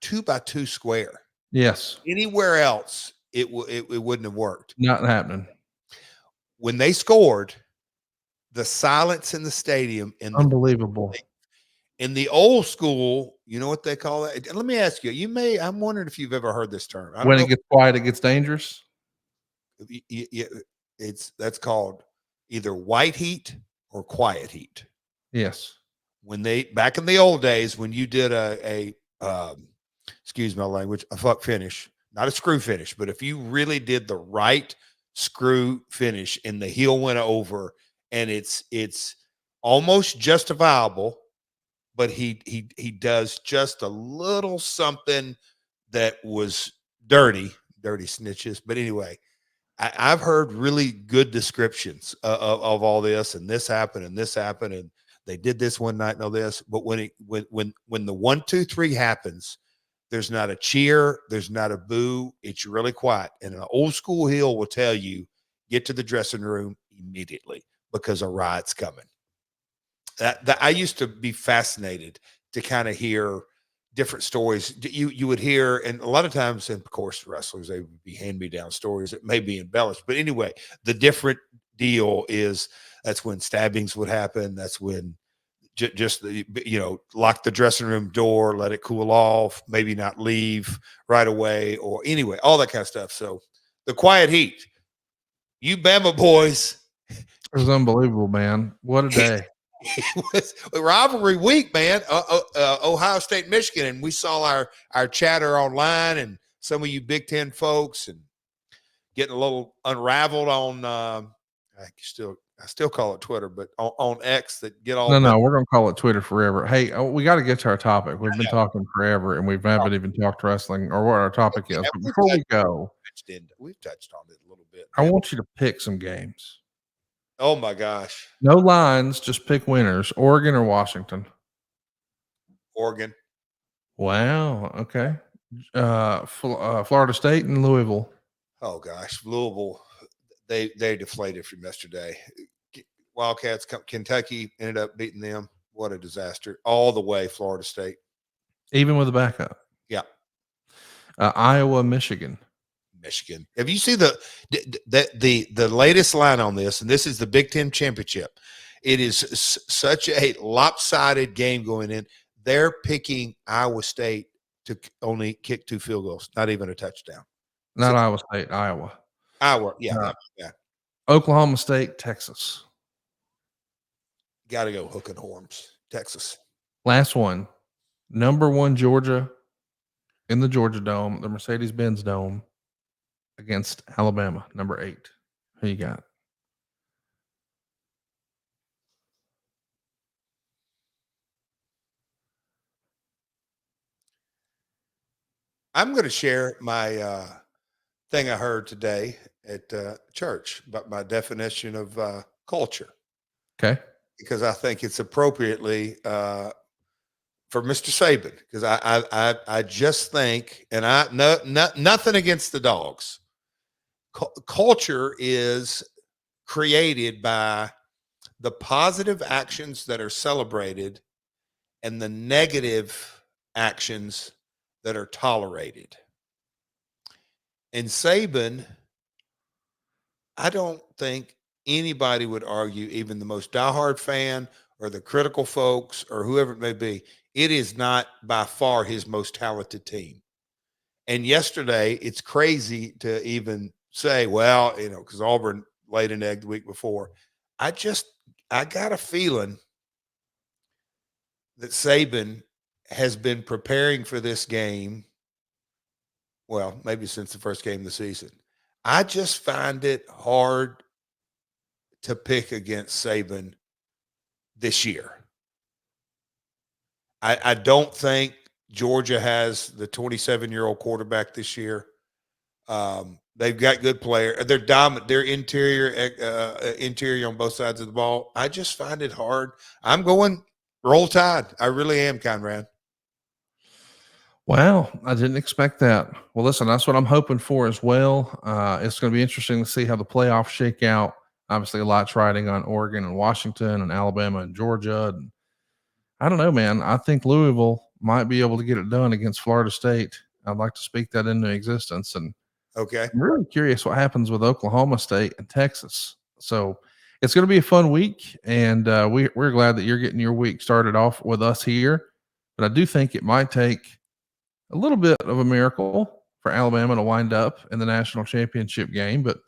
2x2 square. Yes. Anywhere else, it wouldn't have worked. Not happening. When they scored, the silence in the stadium, and unbelievable. In the old school, you know what they call it? And let me ask you, I'm wondering if you've ever heard this term. I don't When know. it gets quiet, it gets dangerous. That's called either white heat or quiet heat. Yes. When back in the old days, when you did excuse my language, a fuck finish, not a screw finish, but if you really did the right screw finish and the heel went over and it's almost justifiable, but he does just a little something that was dirty snitches. But anyway, I've heard really good descriptions of all this, and this happened, and they did this one night and all this. But when the 1, 2, 3 happens, there's not a cheer, there's not a boo. It's really quiet. And an old school heel will tell you, get to the dressing room immediately because a riot's coming. That I used to be fascinated to kind of hear different stories. You would hear, and a lot of times, and of course, wrestlers, they would be hand-me-down stories that may be embellished. But anyway, the different deal is that's when stabbings would happen. That's when just lock the dressing room door, let it cool off, maybe not leave right away, or anyway, all that kind of stuff. So the quiet heat, you Bama boys. It was unbelievable, man. What a day. It was a rivalry week, man. Ohio State, Michigan, and we saw our chatter online, and some of you Big Ten folks, and getting a little unraveled on. I still call it Twitter, but on X, that get all. No, we're gonna call it Twitter forever. Hey, we got to get to our topic. We've been talking forever, and we haven't even talked wrestling or what our topic is. But before we go, we've touched on it a little bit. I want you to pick some games. Oh my gosh! No lines, just pick winners. Oregon or Washington? Oregon. Wow. Okay. Florida State and Louisville. Oh gosh, Louisville. They deflated from yesterday. Wildcats, Kentucky ended up beating them. What a disaster! All the way, Florida State. Even with a backup. Yeah. Iowa, Michigan. Have you seen the latest line on this? And this is the Big Ten championship. It is such a lopsided game going in. They're picking Iowa State to only kick 2 field goals, not even a touchdown. Not Iowa State, Iowa. Yeah. Oklahoma State, Texas. Got to go hook and horns, Texas. Last one. Number 1 Georgia in the Georgia Dome, the Mercedes-Benz Dome, against Alabama, number 8. Who you got? I'm going to share my thing I heard today at church about my definition of culture. Okay. Because I think it's appropriately for Mr. Saban. Because I just think, and nothing against the dogs. Culture is created by the positive actions that are celebrated and the negative actions that are tolerated. And Saban, I don't think anybody would argue, even the most diehard fan or the critical folks or whoever it may be, it is not by far his most talented team. And yesterday, it's crazy to even say, well, because Auburn laid an egg the week before. I got a feeling that Saban has been preparing for this game, well, maybe since the first game of the season. I just find it hard to pick against Saban this year. I don't think Georgia has the 27-year-old quarterback this year. They've got good players. They're dominant. They're interior on both sides of the ball. I just find it hard. I'm going Roll Tide. I really am, Conrad. Wow, I didn't expect that. Well, listen, that's what I'm hoping for as well. It's going to be interesting to see how the playoffs shake out. Obviously, a lot's riding on Oregon and Washington and Alabama and Georgia. And I don't know, man. I think Louisville might be able to get it done against Florida State. I'd like to speak that into existence. And okay, I'm really curious what happens with Oklahoma State and Texas. So It's going to be a fun week, and we're glad that you're getting your week started off with us here. But I do think it might take a little bit of a miracle for Alabama to wind up in the national championship game. But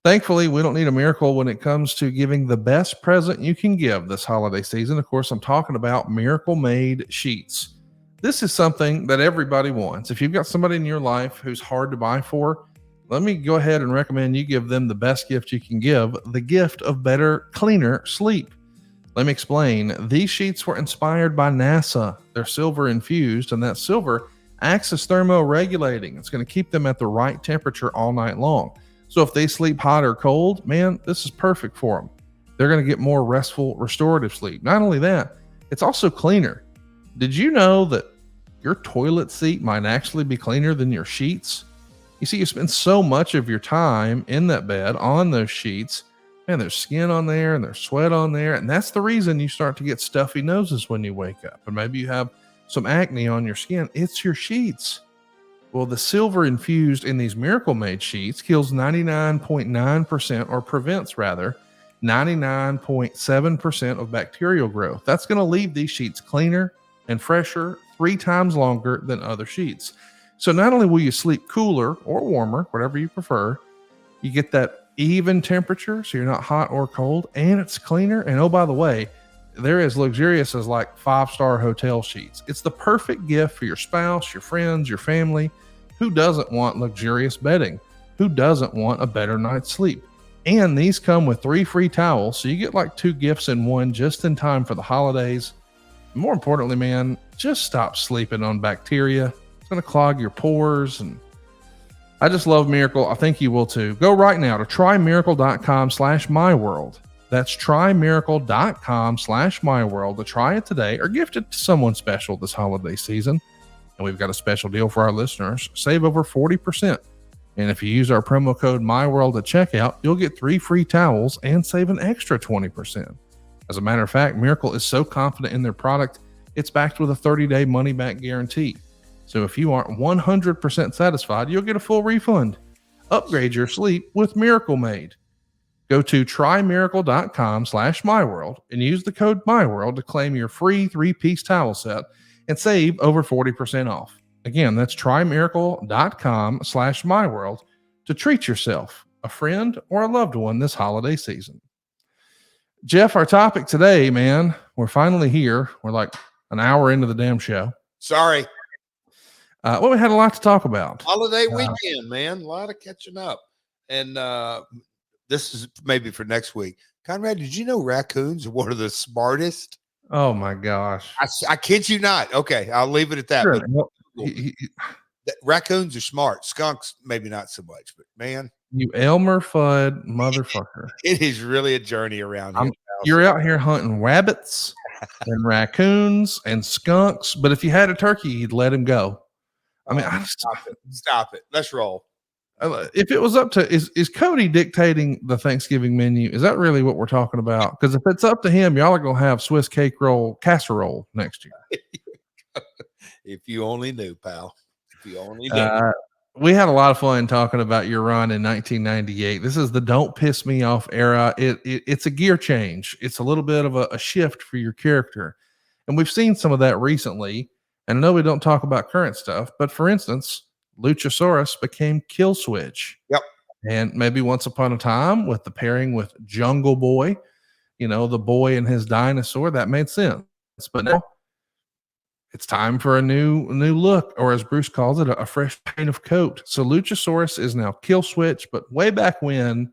thankfully, we don't need a miracle when it comes to giving the best present you can give this holiday season. Of course, I'm talking about Miracle Made sheets. This is something that everybody wants. If you've got somebody in your life who's hard to buy for, let me go ahead and recommend you give them the best gift you can give, the gift of better, cleaner sleep. Let me explain. These sheets were inspired by NASA. They're silver infused, and that silver acts as thermoregulating. It's going to keep them at the right temperature all night long. So if they sleep hot or cold, man, this is perfect for them. They're going to get more restful, restorative sleep. Not only that, it's also cleaner. Did you know that your toilet seat might actually be cleaner than your sheets? You see, you spend so much of your time in that bed on those sheets, and there's skin on there and there's sweat on there. And that's the reason you start to get stuffy noses when you wake up. And maybe you have some acne on your skin. It's your sheets. Well, the silver infused in these Miracle Made sheets kills 99.9% or prevents rather 99.7% of bacterial growth. That's going to leave these sheets cleaner and fresher 3 times longer than other sheets. So not only will you sleep cooler or warmer, whatever you prefer, you get that even temperature, so you're not hot or cold, and it's cleaner. And oh, by the way, they're as luxurious as like 5-star hotel sheets. It's the perfect gift for your spouse, your friends, your family. Who doesn't want luxurious bedding? Who doesn't want a better night's sleep? And these come with 3 free towels, so you get like 2 gifts in one just in time for the holidays. More importantly, man, just stop sleeping on bacteria. It's going to clog your pores, and I just love Miracle. I think you will too. Go right now to trymiracle.com/myworld. That's trymiracle.com/myworld to try it today or gift it to someone special this holiday season. And we've got a special deal for our listeners. Save over 40%. And if you use our promo code MyWorld at checkout, you'll get 3 free towels and save an extra 20%. As a matter of fact, Miracle is so confident in their product, it's backed with a 30-day money-back guarantee. So if you aren't 100% satisfied, you'll get a full refund. Upgrade your sleep with Miracle Made. Go to trymiracle.com/myworld and use the code MyWorld to claim your free 3-piece towel set and save over 40% off. Again, that's trymiracle.com/myworld to treat yourself, a friend, or a loved one this holiday season. Jeff, our topic today, man, we're finally here. We're like an hour into the damn show. Sorry. Well, we had a lot to talk about. Holiday weekend, man. A lot of catching up. And this is maybe for next week. Conrad, did you know raccoons are one of the smartest? Oh, my gosh. I kid you not. Okay, I'll leave it at that. Sure. But raccoons are smart. Skunks, maybe not so much. But, man. You Elmer Fudd motherfucker. It is really a journey around here. You're out here hunting rabbits and raccoons and skunks. But if you had a turkey, you'd let him go. I mean, Stop it. Let's roll. If it was up to, is Cody dictating the Thanksgiving menu? Is that really what we're talking about? Because if it's up to him, y'all are going to have Swiss cake roll casserole next year. If you only knew, pal. If you only knew. We had a lot of fun talking about your run in 1998. This is the don't piss me off era. It's a gear change. It's a little bit of a shift for your character. And we've seen some of that recently. And I know we don't talk about current stuff, but for instance, Luchasaurus became Kill Switch. Yep. And maybe once upon a time with the pairing with Jungle Boy, you know, the boy and his dinosaur, that made sense. But now it's time for a new look, or as Bruce calls it, a fresh paint of coat. So Luchasaurus is now Kill Switch, but way back when,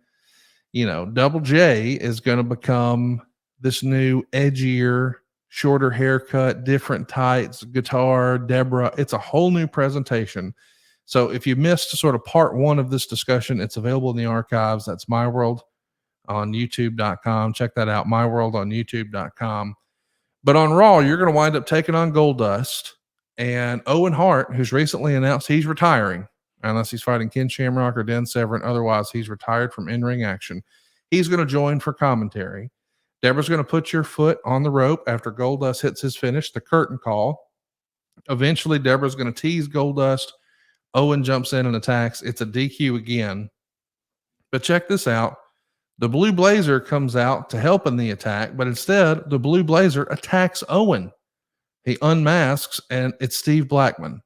you know, Double J is going to become this new edgier, shorter haircut, different tights, guitar, Deborah. It's a whole new presentation. So if you missed sort of part 1 of this discussion, it's available in the archives. That's MyWorld on YouTube.com. Check that out, MyWorld on YouTube.com. But on Raw, you're going to wind up taking on Goldust and Owen Hart, who's recently announced he's retiring, unless he's fighting Ken Shamrock or Dan Severn. Otherwise, he's retired from in-ring action. He's going to join for commentary. Deborah's going to put your foot on the rope after Goldust hits his finish, the curtain call. Eventually, Deborah's going to tease Goldust. Owen jumps in and attacks. It's a DQ again. But check this out. The Blue Blazer comes out to help in the attack, but instead the Blue Blazer attacks Owen. He unmasks, and it's Steve Blackman.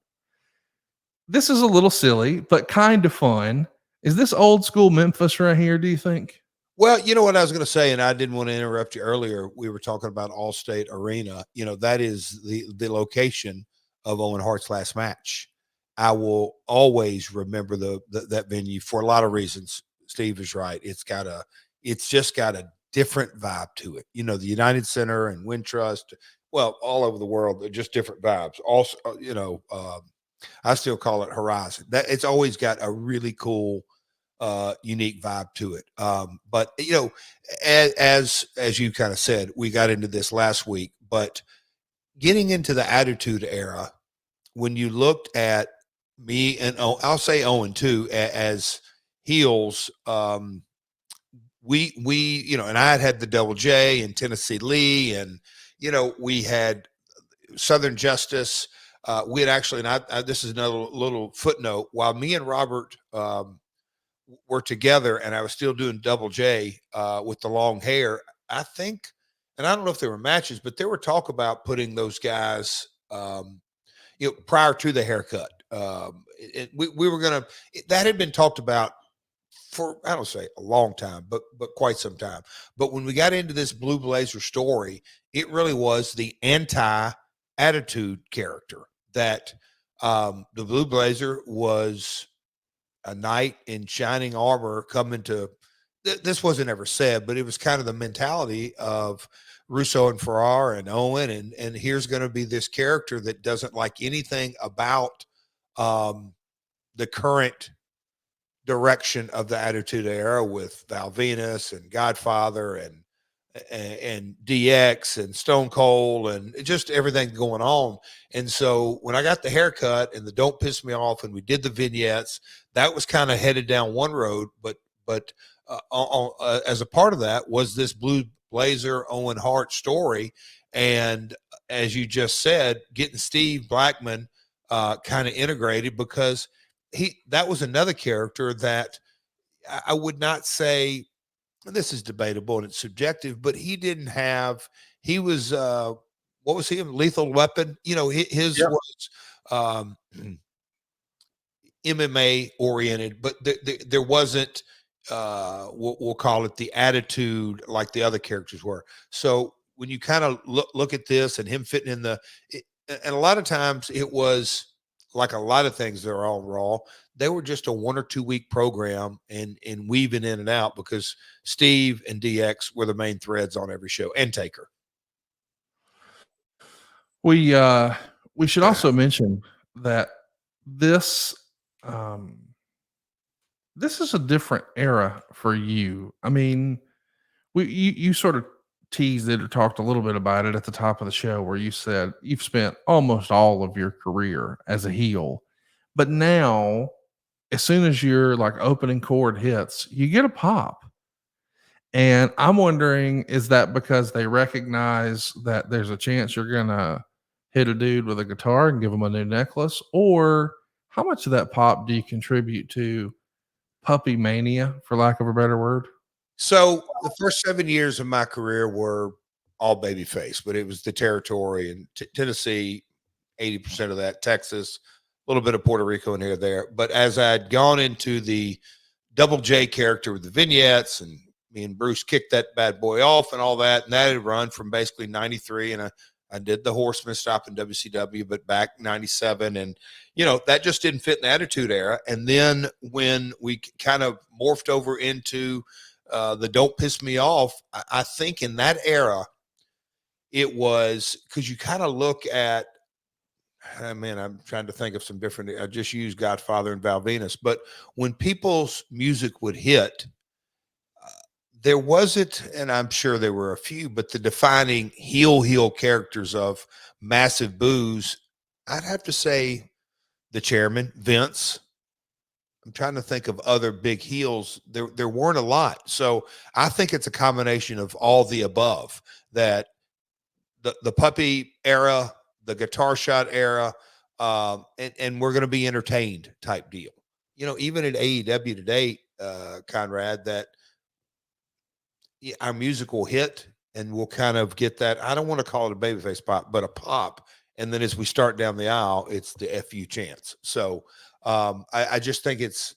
This is a little silly, but kind of fun. Is this old school Memphis right here, do you think? Well, you know what I was going to say, and I didn't want to interrupt you earlier. We were talking about Allstate Arena. You know, that is the location of Owen Hart's last match. I will always remember that venue for a lot of reasons. Steve is right. It's just got a different vibe to it. You know, the United Center and Wintrust, well, all over the world, they're just different vibes. Also, I still call it Horizon. That it's always got a really cool, unique vibe to it. But you know, as you kind of said, we got into this last week, but getting into the Attitude Era, when you looked at me and I'll say Owen too, as heels, we and I had the Double J and Tennessee Lee, and we had Southern Justice. We had actually, and this is another little footnote, while me and Robert were together and I was still doing Double J with the long hair, I think, and I don't know if there were matches, but there were talk about putting those guys, prior to the haircut. We were going to, that had been talked about for, I don't say a long time, but quite some time. But when we got into this Blue Blazer story, it really was the anti-attitude character that the Blue Blazer was a knight in shining armor coming to, this wasn't ever said, but it was kind of the mentality of Russo and Farrar and Owen. And here's going to be this character that doesn't like anything about the current direction of the Attitude Era with Val Venus and Godfather and DX and Stone Cold and just everything going on. And so when I got the haircut and the Don't Piss Me Off and we did the vignettes, that was kind of headed down one road, but as a part of that was this Blue Blazer Owen Hart story. And as you just said, getting Steve Blackman kind of integrated, because that was another character that I would not say, this is debatable and it's subjective, but he was what was he? Lethal Weapon. His was MMA oriented, but there wasn't, we'll call it the attitude like the other characters were. So when you kind of look at this and him fitting in and a lot of times it was like a lot of things that are on Raw, they were just a 1 or 2 week program and weaving in and out, because Steve and DX were the main threads on every show, and Taker. We should also mention that this is a different era for you. I mean, you sort of teased it or talked a little bit about it at the top of the show, where you said you've spent almost all of your career as a heel, but now as soon as your like opening chord hits, you get a pop. And I'm wondering, is that because they recognize that there's a chance you're going to hit a dude with a guitar and give him a new necklace? Or how much of that pop do you contribute to puppy mania, for lack of a better word? So the first 7 years of my career were all babyface, but it was the territory in Tennessee, 80% of that, Texas, a little bit of Puerto Rico in here, there. But as I'd gone into the Double J character with the vignettes, and me and Bruce kicked that bad boy off and all that, and that had run from basically 93. And I did the Horseman stop in WCW, but back 97. And, that just didn't fit in the Attitude Era. And then when we kind of morphed over into the Don't Piss Me Off, I think in that era, it was because you kind of look at, I'm trying to think of some different, I just used Godfather and Val Venus, but when people's music would hit, there wasn't, and I'm sure there were a few, but the defining heel characters of massive boos, I'd have to say the chairman, Vince. I'm trying to think of other big heels. There weren't a lot. So I think it's a combination of all the above, that the puppy era, the guitar shot era, and we're going to be entertained type deal. Even at AEW today, Conrad, that our music will hit and we'll kind of get that. I don't want to call it a babyface pop, but a pop. And then as we start down the aisle, it's the FU chants. So I just think it's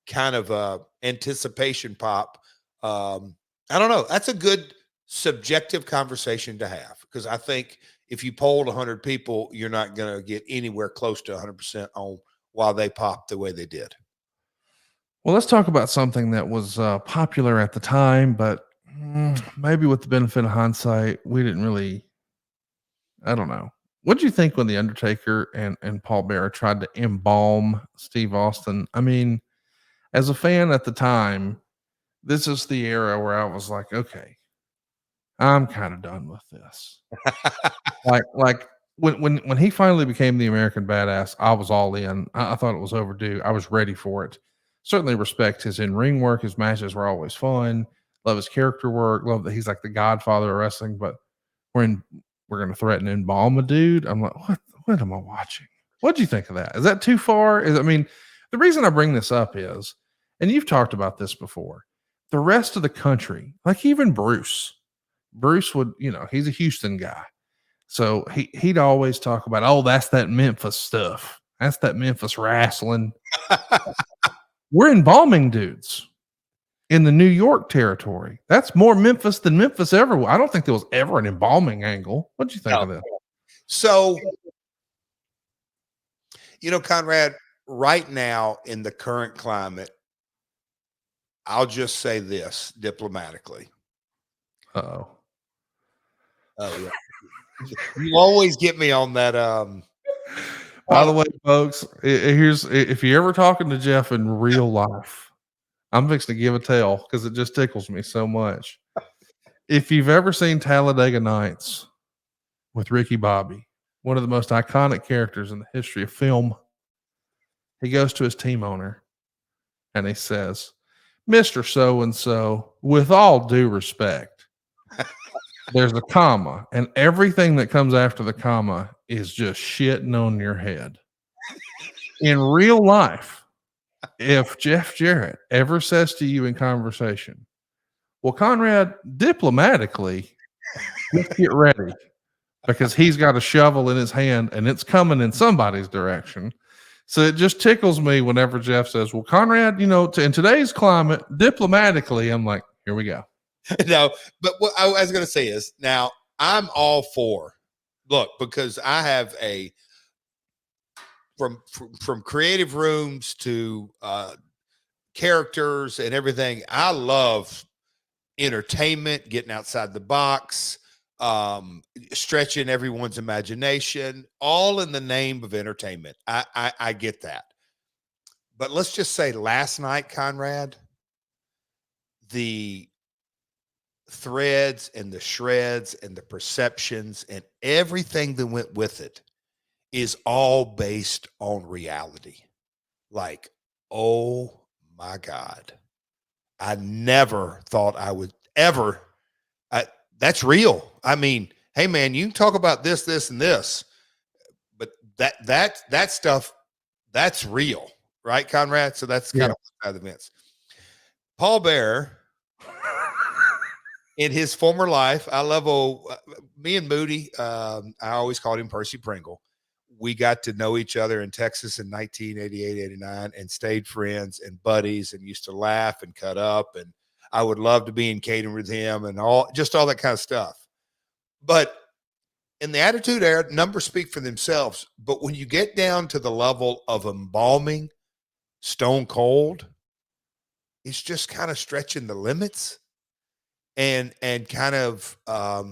kind of a anticipation pop. I don't know. That's a good subjective conversation to have, because I think if you polled 100 people, you're not going to get anywhere close to 100% on why they popped the way they did. Well, let's talk about something that was popular at the time, but maybe with the benefit of hindsight, we didn't really. I don't know. What did you think when the Undertaker and Paul Bearer tried to embalm Steve Austin? I mean, as a fan at the time, this is the era where I was like, okay, I'm kind of done with this. like when he finally became the American Badass, I was all in. I thought it was overdue. I was ready for it. Certainly respect his in-ring work. His matches were always fun. Love his character work. Love that he's like the godfather of wrestling. But we're going to threaten and embalm a dude. I'm like, what am I watching? What do you think of that? Is that too far? I mean, the reason I bring this up is, and you've talked about this before, the rest of the country, like even Bruce would, he's a Houston guy. So he'd always talk about, oh, that's that Memphis stuff. That's that Memphis wrestling. We're embalming dudes in the New York territory. That's more Memphis than Memphis ever. I don't think there was ever an embalming angle. What'd you think of that? So, Conrad, right now in the current climate, I'll just say this diplomatically. Oh, yeah. You always get me on that. By the way, folks, here's if you're ever talking to Jeff in real life, I'm fixing to give a tale because it just tickles me so much. If you've ever seen Talladega Nights with Ricky Bobby, one of the most iconic characters in the history of film, he goes to his team owner and he says, Mr. So-and-so, with all due respect, there's a comma, and everything that comes after the comma is just shitting on your head. In real life, if Jeff Jarrett ever says to you in conversation, well, Conrad, diplomatically, let's get ready, because he's got a shovel in his hand and it's coming in somebody's direction. So it just tickles me whenever Jeff says, well, Conrad, in today's climate, diplomatically, I'm like, here we go. No, but what I was going to say is, now I'm all for, look, because I have from creative rooms to characters and everything. I love entertainment, getting outside the box, stretching everyone's imagination, all in the name of entertainment. I get that. But let's just say last night, Conrad, the threads and the shreds and the perceptions and everything that went with it is all based on reality. Like, oh my God, I never thought I would ever. That's real. I mean, hey man, you can talk about this, this, and this, but that stuff, that's real, right, Conrad? So that's kind of side of the fence. Paul Bearer, in his former life, I love me and Moody. I always called him Percy Pringle. We got to know each other in Texas in 1988, 89 and stayed friends and buddies and used to laugh and cut up. And I would love to be in catering with him and all that kind of stuff. But in the Attitude Era, numbers speak for themselves. But when you get down to the level of embalming Stone Cold, it's just kind of stretching the limits. And kind of, I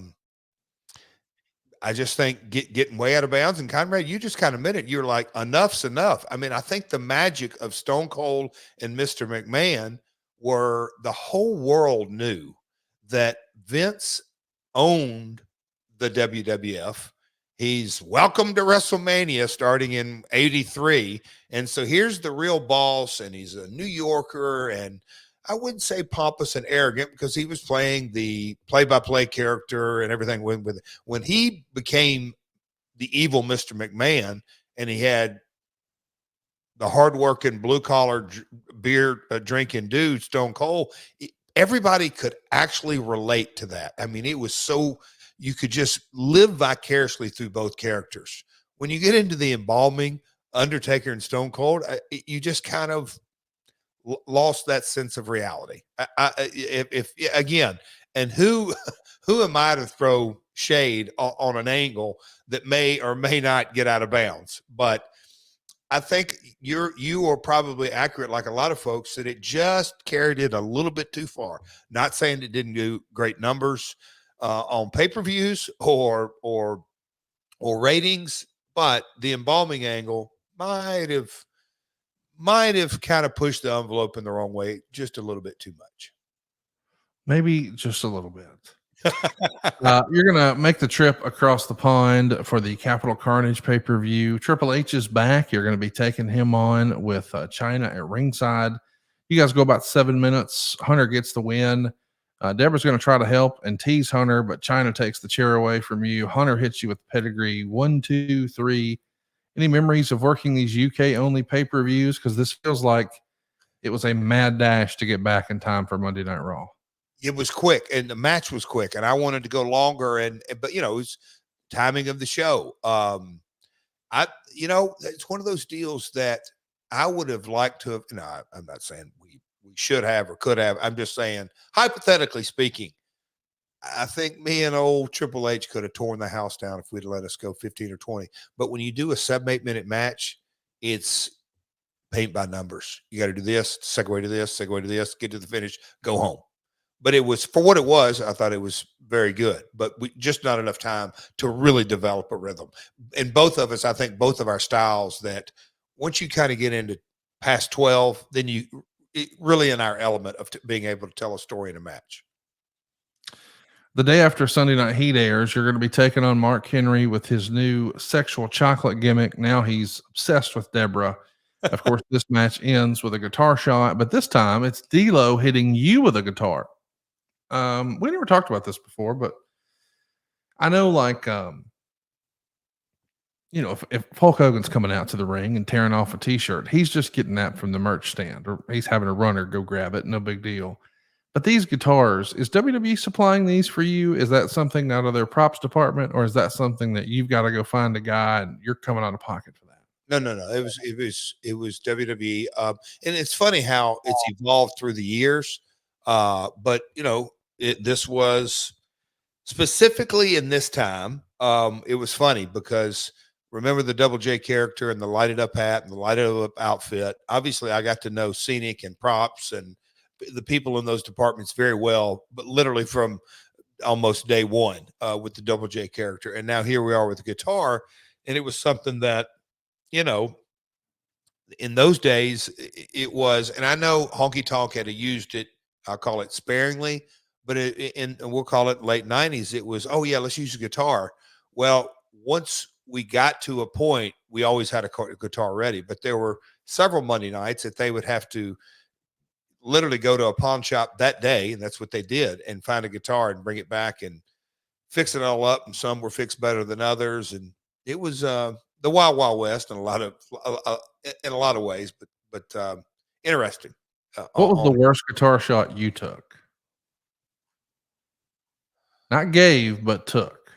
just think getting way out of bounds. And Conrad, you just kind of admitted, you're like, enough's enough. I mean, I think the magic of Stone Cold and Mr. McMahon were the whole world knew that Vince owned the WWF. He's welcome to WrestleMania starting in 83. And so here's the real boss, and he's a New Yorker, and I wouldn't say pompous and arrogant because he was playing the play-by-play character and everything. When he became the evil Mr. McMahon and he had the hardworking blue-collar beer drinking dude, Stone Cold, everybody could actually relate to that. I mean, it was so you could just live vicariously through both characters. When you get into the embalming, Undertaker and Stone Cold, you just kind of lost that sense of reality. If again, and who am I to throw shade on an angle that may or may not get out of bounds? But I think you are probably accurate, like a lot of folks, that it just carried it a little bit too far. Not saying it didn't do great numbers on pay-per-views or ratings, but the embalming angle might have kind of pushed the envelope in the wrong way just a little bit too much. Maybe just a little bit. You're going to make the trip across the pond for the Capital Carnage pay-per-view. Triple H is back. You're going to be taking him on with China at ringside. You guys go about 7 minutes. Hunter gets the win. Deborah's going to try to help and tease Hunter, but China takes the chair away from you. Hunter hits you with pedigree. 1, 2, 3. Any memories of working these UK-only pay-per-views? Because this feels like it was a mad dash to get back in time for Monday Night Raw. It was quick, and the match was quick, and I wanted to go longer, but it was timing of the show. It's one of those deals that I would have liked to have. I'm not saying we should have or could have. I'm just saying, hypothetically speaking, I think me and old Triple H could have torn the house down if we'd let us go 15 or 20. But when you do a 7-8 minute match, it's paint by numbers. You got to do this, segue to this, get to the finish, go home. But it was, for what it was, I thought it was very good, but we just not enough time to really develop a rhythm. And both of us, I think both of our styles, that once you kind of get into past 12, then really in our element of being able to tell a story in a match. The day after Sunday Night Heat airs, you're going to be taking on Mark Henry with his new sexual chocolate gimmick. Now he's obsessed with Deborah. Of course, this match ends with a guitar shot, but this time it's D'Lo hitting you with a guitar. We never talked about this before, but I know, if Hulk Hogan's coming out to the ring and tearing off a t-shirt, he's just getting that from the merch stand, or he's having a runner go grab it. No big deal. But these guitars, is WWE supplying these for you? Is that something out of their props department, or is that something that you've got to go find a guy and you're coming out of pocket for that? No. It was WWE. And it's funny how it's evolved through the years. But this was specifically in this time. It was funny because remember the Double J character and the lighted up hat and the lighted up outfit. Obviously, I got to know scenic and props and the people in those departments very well, but literally from almost day one with the Double J character. And now here we are with the guitar. And it was something that, in those days it was, and I know Honky Tonk had used it, I'll call it sparingly, but and we'll call it late 90s. It was, oh yeah, let's use a guitar. Well, once we got to a point, we always had a guitar ready, but there were several Monday nights that they would have to literally go to a pawn shop that day, and that's what they did, and find a guitar and bring it back and fix it all up. And some were fixed better than others, and it was the Wild Wild West in a lot of ways, but interesting. What was the worst guitar shot you took? Not gave, but took.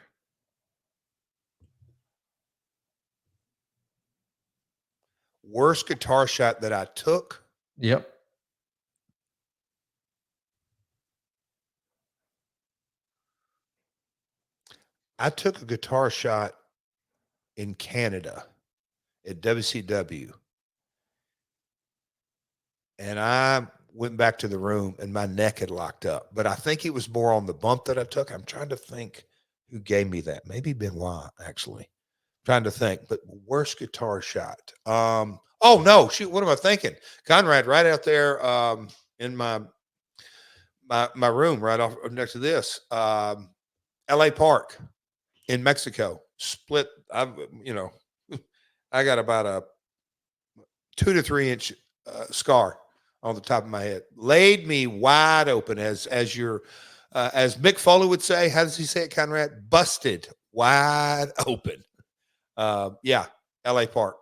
Worst guitar shot that I took? Yep. I took a guitar shot in Canada at WCW. And I went back to the room and my neck had locked up. But I think it was more on the bump that I took. I'm trying to think who gave me that. Maybe Benoit, actually. Trying to think. But worst guitar shot. Oh no, shoot, what am I thinking? Conrad, right out there in my room, right off next to this. LA Park in Mexico. Split. I got about a 2 to 3 inch scar on the top of my head. Laid me wide open, as Mick Foley would say. How does he say it, Conrad? Busted wide open. Yeah, LA Park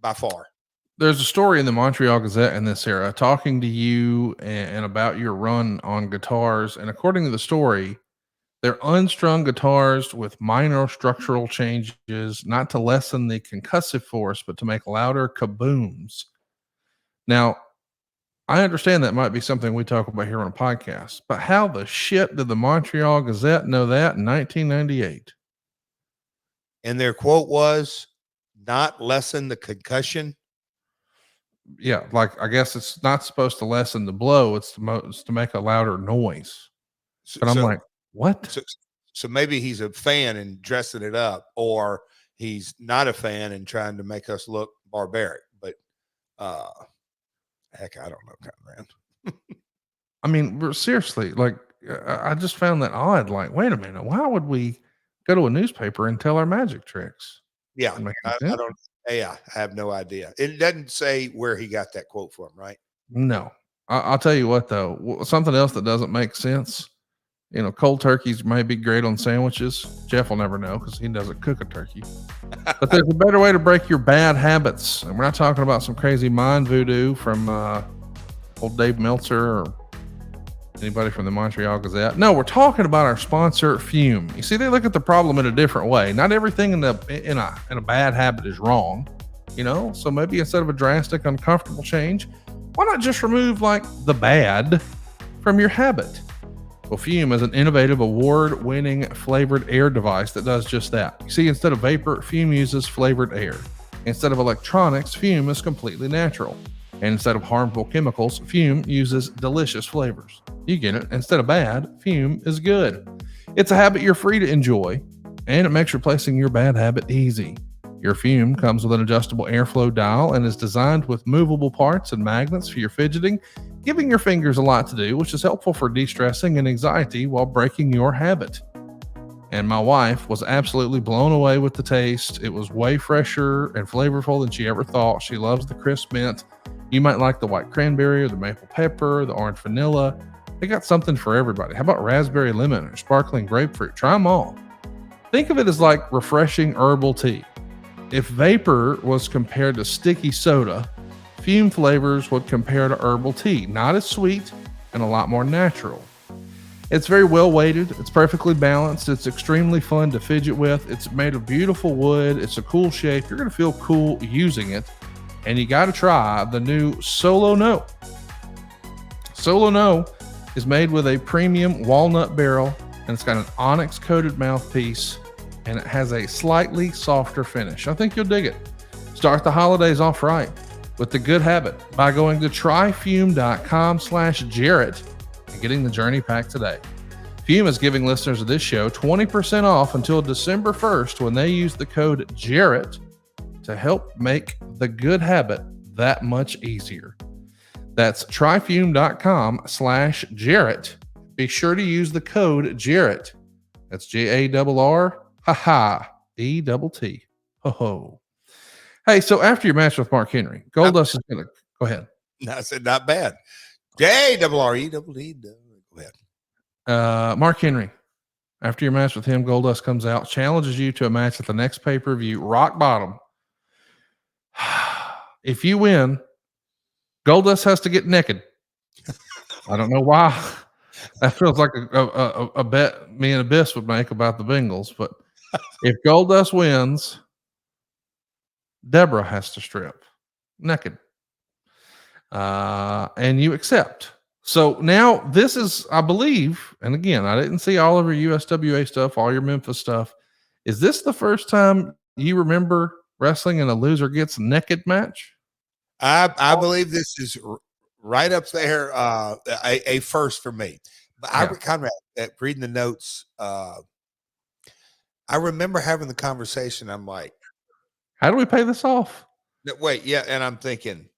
by far. There's a story in the Montreal Gazette in this era talking to you and about your run on guitars. And according to the story, they're unstrung guitars with minor structural changes, not to lessen the concussive force, but to make louder kabooms. Now, I understand that might be something we talk about here on a podcast, but how the shit did the Montreal Gazette know that in 1998? And their quote was, "Not lessen the concussion." Yeah, like I guess it's not supposed to lessen the blow; it's to make a louder noise. So, But I'm so, like, what? so, so maybe he's a fan and dressing it up, or he's not a fan and trying to make us look barbaric. But heck, I don't know, Conrad. I mean, seriously, like I just found that odd. Like, wait a minute, why would we go to a newspaper and tell our magic tricks? Yeah, Doesn't make I any sense. don't. Yeah, I have no idea. It doesn't say where he got that quote from, right? No, I'll tell you what though, something else that doesn't make sense. You know, cold turkeys may be great on sandwiches. Jeff will never know because he doesn't cook a turkey. But there's a better way to break your bad habits, and we're not talking about some crazy mind voodoo from old Dave Meltzer or anybody from the Montreal Gazette. No, we're talking about our sponsor, Fume. You see, they look at the problem in a different way. Not everything in a bad habit is wrong, you know. So maybe instead of a drastic, uncomfortable change, why not just remove like the bad from your habit? Well, Fume is an innovative, award-winning flavored air device that does just that. You see, instead of vapor, Fume uses flavored air. Instead of electronics, Fume is completely natural. And instead of harmful chemicals, Fume uses delicious flavors. You get it. Instead of bad, Fume is good. It's a habit you're free to enjoy, and it makes replacing your bad habit easy. Your Fume comes with an adjustable airflow dial and is designed with movable parts and magnets for your fidgeting, giving your fingers a lot to do, which is helpful for de-stressing and anxiety while breaking your habit. And my wife was absolutely blown away with the taste. It was way fresher and flavorful than she ever thought. She loves the crisp mint. You might like the white cranberry or the maple pepper, the orange vanilla. They got something for everybody. How about raspberry lemon or sparkling grapefruit? Try them all. Think of it as like refreshing herbal tea. If vapor was compared to sticky soda, Fume flavors would compare to herbal tea. Not as sweet and a lot more natural. It's very well weighted. It's perfectly balanced. It's extremely fun to fidget with. It's made of beautiful wood. It's a cool shape. You're going to feel cool using it. And you got to try the new Solo No. Solo No is made with a premium walnut barrel, and it's got an onyx coated mouthpiece, and it has a slightly softer finish. I think you'll dig it. Start the holidays off right with the good habit by going to tryfume.com/JArrett and getting the journey pack today. Fume is giving listeners of this show 20% off until December 1st when they use the code JARRETT to help make the good habit that much easier. That's tryfume.com/JArrett. Be sure to use the code JARRETT. That's JARR, ETT. Ho ho. Hey, so after your match with Mark Henry, Goldust is going to go ahead. No, I said not bad. JARRETT. Go ahead. Mark Henry, after your match with him, Goldust comes out, challenges you to a match at the next pay-per-view, rock bottom. If you win, Goldust has to get naked. I don't know why. That feels like a bet me and Abyss would make about the Bengals. But if Goldust wins, Deborah has to strip naked. And you accept. So now this is, I believe, and again, I didn't see all of your USWA stuff, all your Memphis stuff. Is this the first time you remember wrestling in a loser gets naked match? I believe this is right up there, a first for me. But Conrad, reading the notes, I remember having the conversation. I'm like, how do we pay this off? Wait, yeah, and I'm thinking,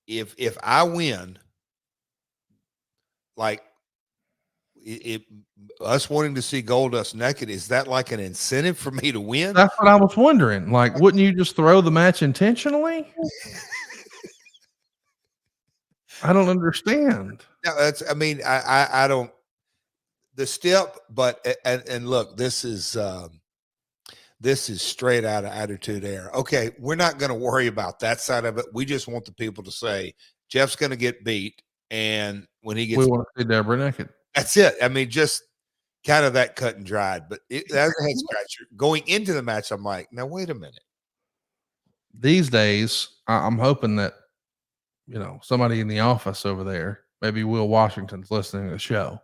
if I win, like us wanting to see Goldust naked, is that like an incentive for me to win? That's what I was wondering. Like, wouldn't you just throw the match intentionally? I don't understand. No, that's. I mean, I don't. The step, but and look, this is the This is straight out of Attitude Era. Okay, we're not going to worry about that side of it. We just want the people to say Jeff's going to get beat, and when he gets, we want to see Deborah naked. that's it. I mean, just kind of that cut and dried. But that's a head scratcher. Going into the match, I'm like, now wait a minute. These days, I'm hoping that somebody in the office over there, maybe Will Washington's listening to the show,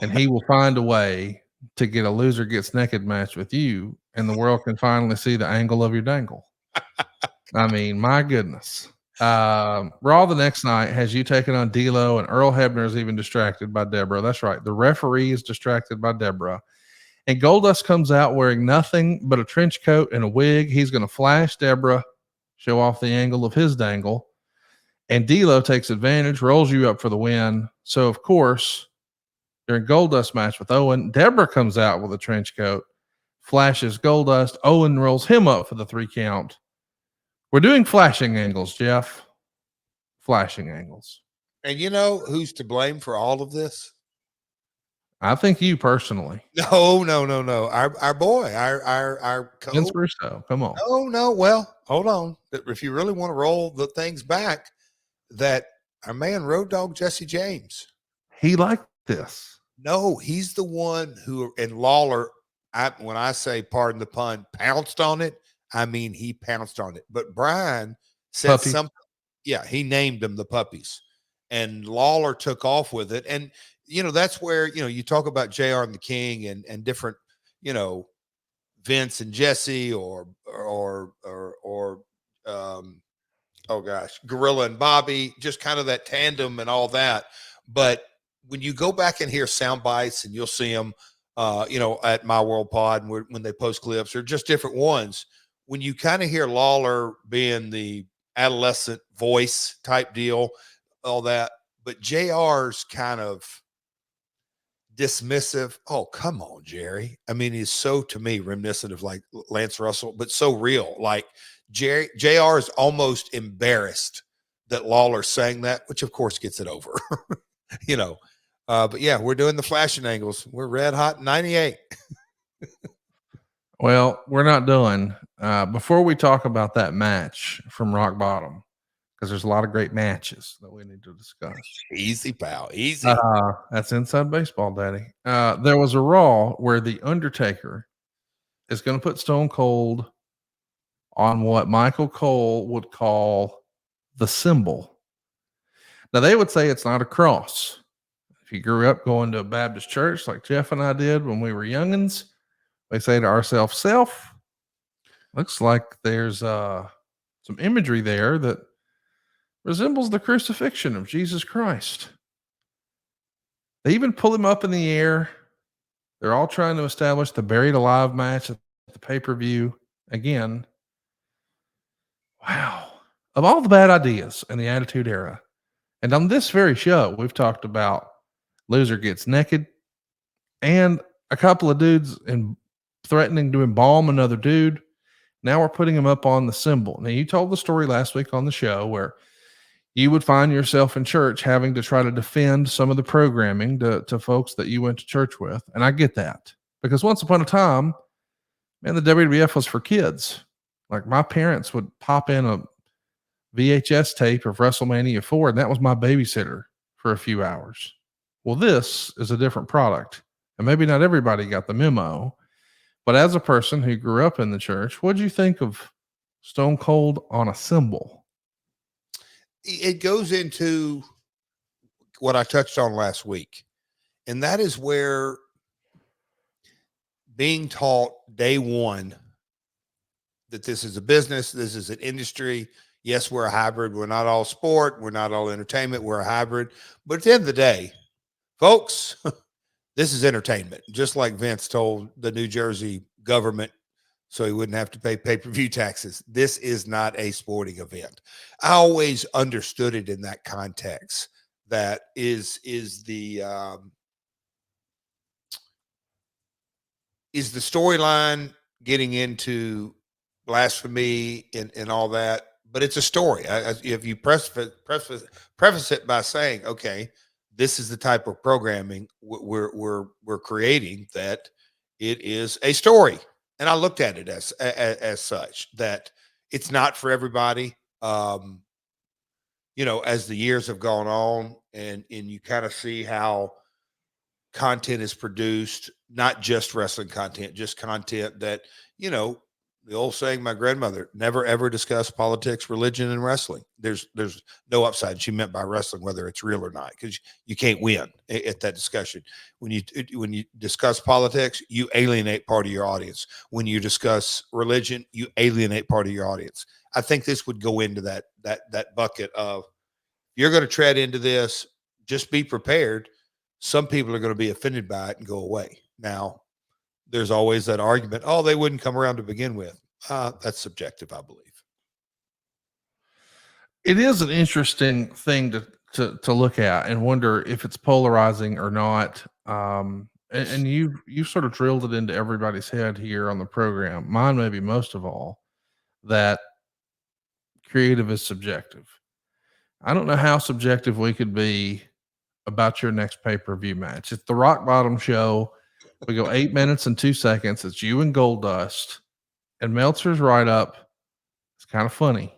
and he will find a way to get a loser gets naked match with you, and the world can finally see the angle of your dangle. I mean, my goodness. Raw the next night has you taking on D'Lo, and Earl Hebner is even distracted by Deborah. That's right. The referee is distracted by Deborah. And Goldust comes out wearing nothing but a trench coat and a wig. He's going to flash Deborah, show off the angle of his dangle. And D'Lo takes advantage, rolls you up for the win. So, of course, during Goldust match with Owen, Deborah comes out with a trench coat, flashes Goldust. Owen rolls him up for the 3 count. We're doing flashing angles, Jeff. Flashing angles. And you know who's to blame for all of this? I think you personally. No. Our boy, our Vince Russo. Come on. No. Well, hold on. If you really want to roll the things back, that our man Road Dogg Jesse James. He liked this. No, he's the one who, and Lawler, when I say pardon the pun, pounced on it, I mean he pounced on it. But Brian said something. Yeah, he named them the puppies. And Lawler took off with it. And, that's where, you talk about JR and the King and different, Vince and Jesse or Gorilla and Bobby, just kind of that tandem and all that. But when you go back and hear sound bites, and you'll see them, at My World Pod when they post clips, or just different ones, when you kind of hear Lawler being the adolescent voice type deal, all that, but JR's kind of dismissive. Oh, come on, Jerry. I mean, he's so, to me, reminiscent of like Lance Russell, but so real. Like JR is almost embarrassed that Lawler's saying that, which of course gets it over, but yeah, we're doing the flashing angles. We're red hot 98. Well, we're not done. Before we talk about that match from Rock Bottom, because there's a lot of great matches that we need to discuss. Easy, pal. Easy. That's inside baseball, Daddy. There was a Raw where the Undertaker is going to put Stone Cold on what Michael Cole would call the symbol. Now, they would say it's not a cross. If you grew up going to a Baptist church like Jeff and I did when we were youngins, we say to ourselves, self, looks like there's some imagery there that resembles the crucifixion of Jesus Christ. They even pull him up in the air. They're all trying to establish the buried alive match at the pay-per-view. Again, wow. Of all the bad ideas in the Attitude Era, and on this very show, we've talked about loser gets naked and a couple of dudes threatening to embalm another dude. Now we're putting him up on the symbol. Now, you told the story last week on the show where you would find yourself in church having to try to defend some of the programming to folks that you went to church with. And I get that, because once upon a time, man, the WWF was for kids. Like, my parents would pop in a VHS tape of WrestleMania 4, and that was my babysitter for a few hours. Well, this is a different product, and maybe not everybody got the memo, but as a person who grew up in the church, what did you think of Stone Cold on a symbol? It goes into what I touched on last week, and that is where being taught day one that this is a business, this is an industry. Yes, we're a hybrid. We're not all sport. We're not all entertainment. We're a hybrid. But at the end of the day, folks, this is entertainment. Just like Vince told the New Jersey government so he wouldn't have to pay pay-per-view taxes, this is not a sporting event. I always understood it in that context. That is the storyline getting into blasphemy and all that. But it's a story. If you preface it by saying, okay, this is the type of programming we're creating, that it is a story. And I looked at it as such, that it's not for everybody. As the years have gone on, and you kind of see how content is produced, not just wrestling content, just content that, the old saying, my grandmother, never ever discuss politics, religion, and wrestling. There's no upside. She meant by wrestling, whether it's real or not, because you can't win at that discussion. When you discuss politics, you alienate part of your audience. When you discuss religion, you alienate part of your audience. I think this would go into that bucket of, you're going to tread into this, just be prepared. Some people are going to be offended by it and go away. Now, there's always that argument, oh, they wouldn't come around to begin with. That's subjective, I believe. It is an interesting thing to look at and wonder if it's polarizing or not. And you sort of drilled it into everybody's head here on the program, mine maybe most of all, that creative is subjective. I don't know how subjective we could be about your next pay-per-view match. It's the Rock Bottom show. We go 8 minutes and 2 seconds. It's you and Goldust, and Meltzer's right up. It's kind of funny.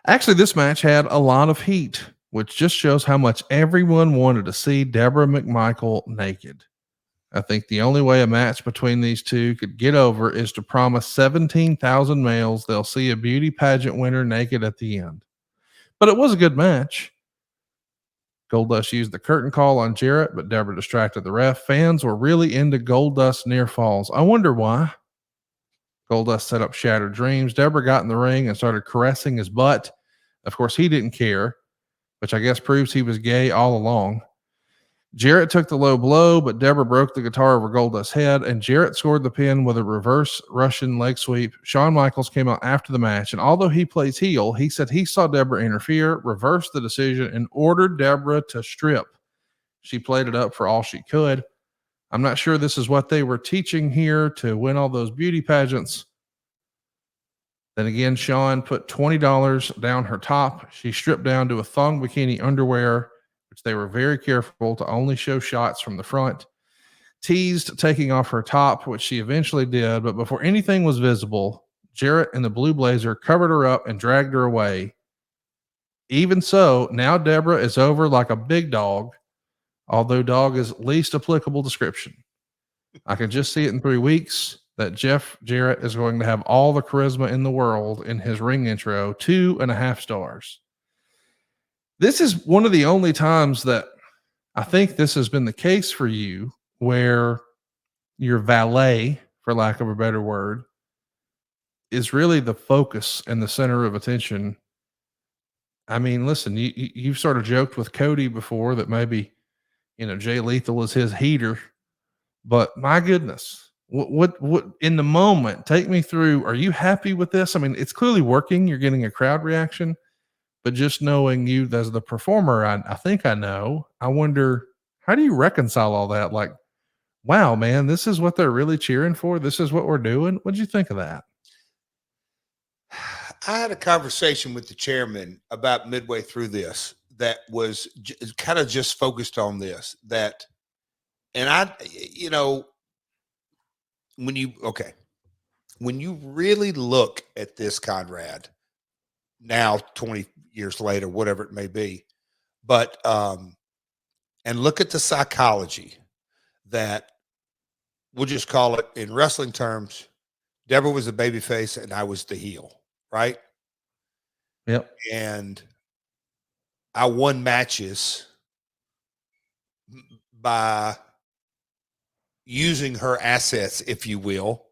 Actually, this match had a lot of heat, which just shows how much everyone wanted to see Deborah McMichael naked. I think the only way a match between these two could get over is to promise 17,000 males they'll see a beauty pageant winner naked at the end. But it was a good match. Goldust used the curtain call on JArrett, but Deborah distracted the ref. Fans were really into Goldust near falls. I wonder why. Goldust set up Shattered Dreams. Deborah got in the ring and started caressing his butt. Of course, he didn't care, which I guess proves he was gay all along. JArrett took the low blow, but Deborah broke the guitar over Goldust's head, and JArrett scored the pin with a reverse Russian leg sweep. Shawn Michaels came out after the match, and although he plays heel, he said he saw Deborah interfere, reversed the decision, and ordered Deborah to strip. She played it up for all she could. I'm not sure this is what they were teaching here to win all those beauty pageants. Then again, Shawn put $20 down her top. She stripped down to a thong bikini underwear, which they were very careful to only show shots from the front. Teased taking off her top, which she eventually did, but before anything was visible, JArrett in the blue blazer covered her up and dragged her away. Even so, now Deborah is over like a big dog, although dog is least applicable description. I can just see it in 3 weeks that JArrett is going to have all the charisma in the world in his ring intro, 2.5 stars. This is one of the only times that I think this has been the case for you where your valet, for lack of a better word, is really the focus and the center of attention. I mean, listen, you've sort of joked with Cody before that maybe, Jay Lethal is his heater, but my goodness, what in the moment, take me through, are you happy with this? I mean, it's clearly working. You're getting a crowd reaction, but just knowing you as the performer, I think I know. I wonder, how do you reconcile all that? Like, wow, man, this is what they're really cheering for. This is what we're doing. What'd you think of that? I had a conversation with the chairman about midway through this that was kind of just focused on this, and when you really look at this, Conrad, now 20 years later, whatever it may be, but and look at the psychology that, we'll just call it in wrestling terms, Deborah was the babyface and I was the heel, right? Yep. And I won matches by using her assets, if you will,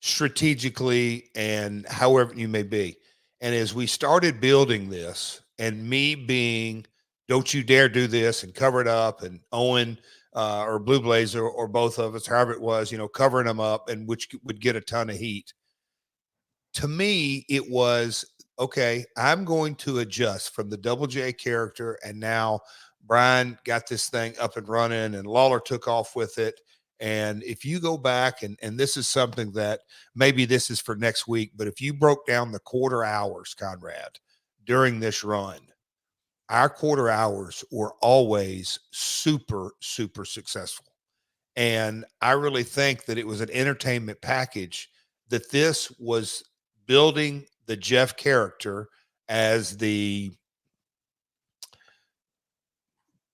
strategically and however you may be. And as we started building this, and me being, don't you dare do this, and cover it up, and Owen or Blue Blazer or both of us, however it was, covering them up, and which would get a ton of heat. To me, it was, okay, I'm going to adjust from the Double J character, and now Brian got this thing up and running, and Lawler took off with it. And if you go back, and this is something that maybe this is for next week, but if you broke down the quarter hours, Conrad, during this run, our quarter hours were always super, super successful. And I really think that it was an entertainment package, that this was building the Jeff character as the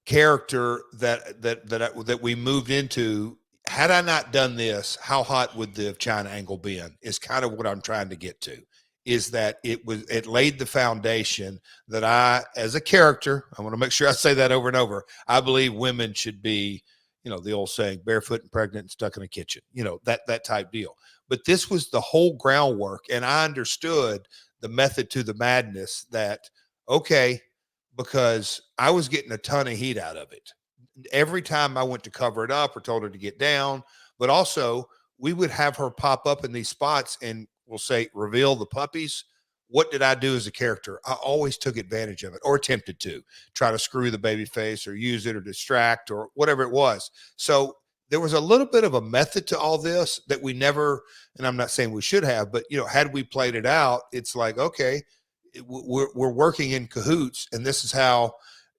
character that we moved into. Had I not done this, how hot would the China angle been? Is kind of what I'm trying to get to. Is that it laid the foundation that I, as a character, I want to make sure I say that over and over. I believe women should be, the old saying, barefoot and pregnant and stuck in a kitchen, that type deal. But this was the whole groundwork, and I understood the method to the madness. That, okay, because I was getting a ton of heat out of it every time I went to cover it up or told her to get down. But also, we would have her pop up in these spots and we'll say, reveal the puppies. What did I do as a character? I always took advantage of it, or attempted to try to screw the baby face or use it or distract or whatever it was. So there was a little bit of a method to all this that we never, and I'm not saying we should have, but had we played it out, it's like, okay, we're working in cahoots, and this is how,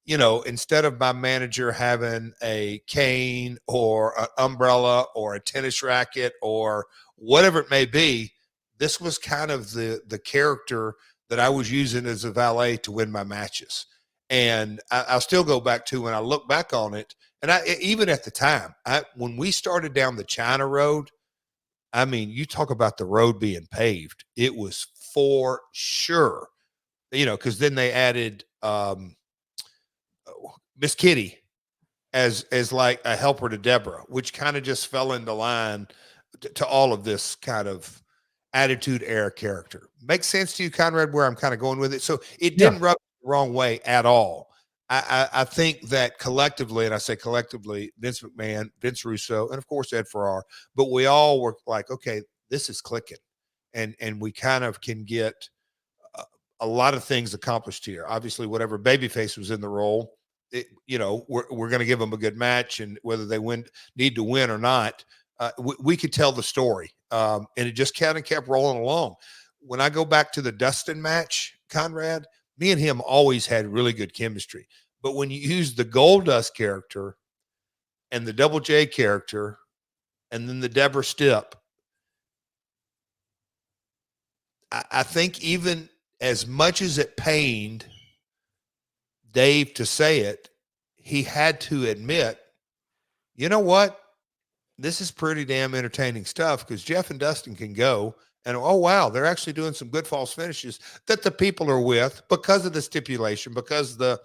instead of my manager having a cane or an umbrella or a tennis racket or whatever it may be, this was kind of the character that I was using as a valet to win my matches. And I'll still go back to, when I look back on it, and even at the time, when we started down the China road, I mean, you talk about the road being paved. It was for sure, because then they added Miss Kitty as like a helper to Deborah, which kind of just fell into line to all of this kind of attitude era character. Makes sense to you, Conrad, where I'm kind of going with it? So it didn't rub the wrong way at all. I think that collectively, and I say collectively, Vince McMahon, Vince Russo, and of course Ed Ferrar, but we all were like, okay, this is clicking, and we kind of can get a lot of things accomplished here. Obviously, whatever babyface was in the role, we're going to give them a good match, and whether they need to win or not, we could tell the story, and it just kind of kept rolling along. When I go back to the Dustin match, Conrad, me and him always had really good chemistry. But when you use the Goldust character and the Double J character and then the Deborah Stip, I think even as much as it pained Dave to say it, he had to admit, you know what? This is pretty damn entertaining stuff, because Jeff and Dustin can go, and oh, wow, they're actually doing some good false finishes that the people are with because of the stipulation, because of the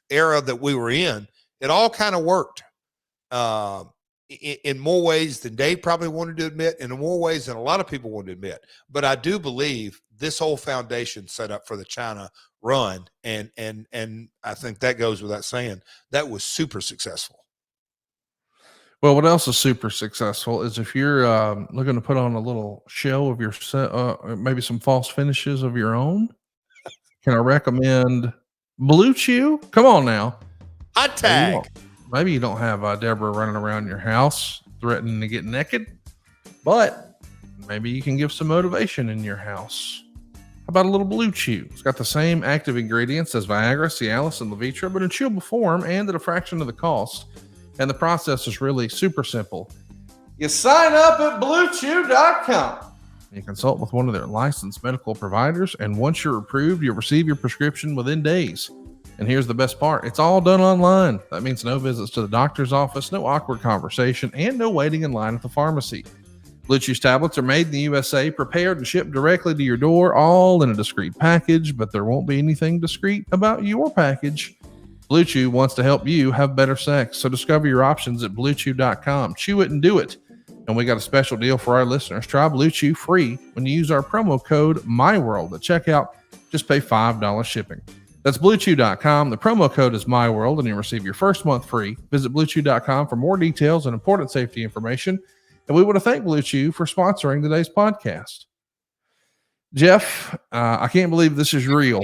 era that we were in. It all kind of worked in more ways than Dave probably wanted to admit, and in more ways than a lot of people wanted to admit. But I do believe this whole foundation set up for the China run, and I think that goes without saying, that was super successful. Well, what else is super successful is if you're looking to put on a little show of your maybe some false finishes of your own, can I recommend Blue Chew? Come on now. Hot tag. Maybe you don't have Deborah running around your house threatening to get naked, but maybe you can give some motivation in your house. How about a little Blue Chew? It's got the same active ingredients as Viagra, Cialis, and Levitra, but in chewable form and at a fraction of the cost. And the process is really super simple. You sign up at BlueChew.com. You consult with one of their licensed medical providers, and once you're approved, you'll receive your prescription within days. And here's the best part. It's all done online. That means no visits to the doctor's office, no awkward conversation, and no waiting in line at the pharmacy. Blue Chew's tablets are made in the USA, prepared and shipped directly to your door, all in a discreet package, but there won't be anything discreet about your package. Blue Chew wants to help you have better sex, so discover your options at BlueChew.com. Chew it and do it. And we got a special deal for our listeners. Try Blue Chew free when you use our promo code MyWorld at checkout. Just pay $5 shipping. That's BlueChew.com. The promo code is MyWorld, and you'll receive your first month free. Visit BlueChew.com for more details and important safety information. And we want to thank Blue Chew for sponsoring today's podcast. Jeff, I can't believe this is real.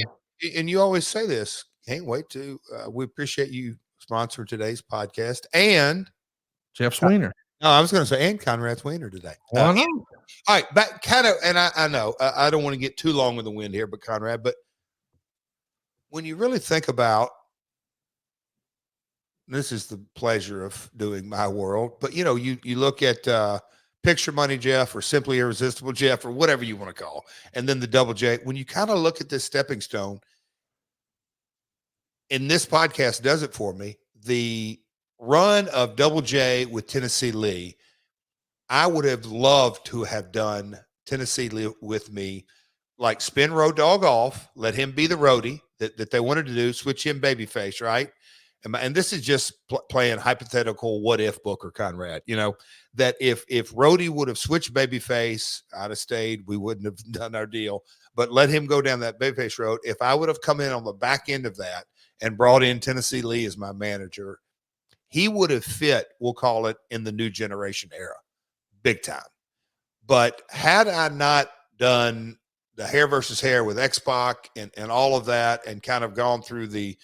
And you always say this. Can't wait to. We appreciate you sponsoring today's podcast, and Jeff Sweener. No, I was going to say, and Conrad Sweener today. Why not? All right, but kind of, and I know I don't want to get too long in the wind here, but Conrad, but when you really think about this is the pleasure of doing my world. But you know, you look at Picture Money Jeff or Simply Irresistible Jeff or whatever you want to call, and then the Double J. When you kind of look at this stepping stone, and this podcast does it for me, the run of Double J with Tennessee Lee, I would have loved to have done Tennessee Lee with me, like spin Road Dogg off, let him be the roadie that they wanted to do, switch him babyface, right? And this is just playing hypothetical what if Booker Conrad, you know, that if Rhodey would have switched babyface, I'd have stayed. We wouldn't have done our deal, but let him go down that babyface road. If I would have come in on the back end of that and brought in Tennessee Lee as my manager, he would have fit, we'll call it, in the new generation era, big time. But had I not done the hair versus hair with X-Pac and all of that, and kind of gone through the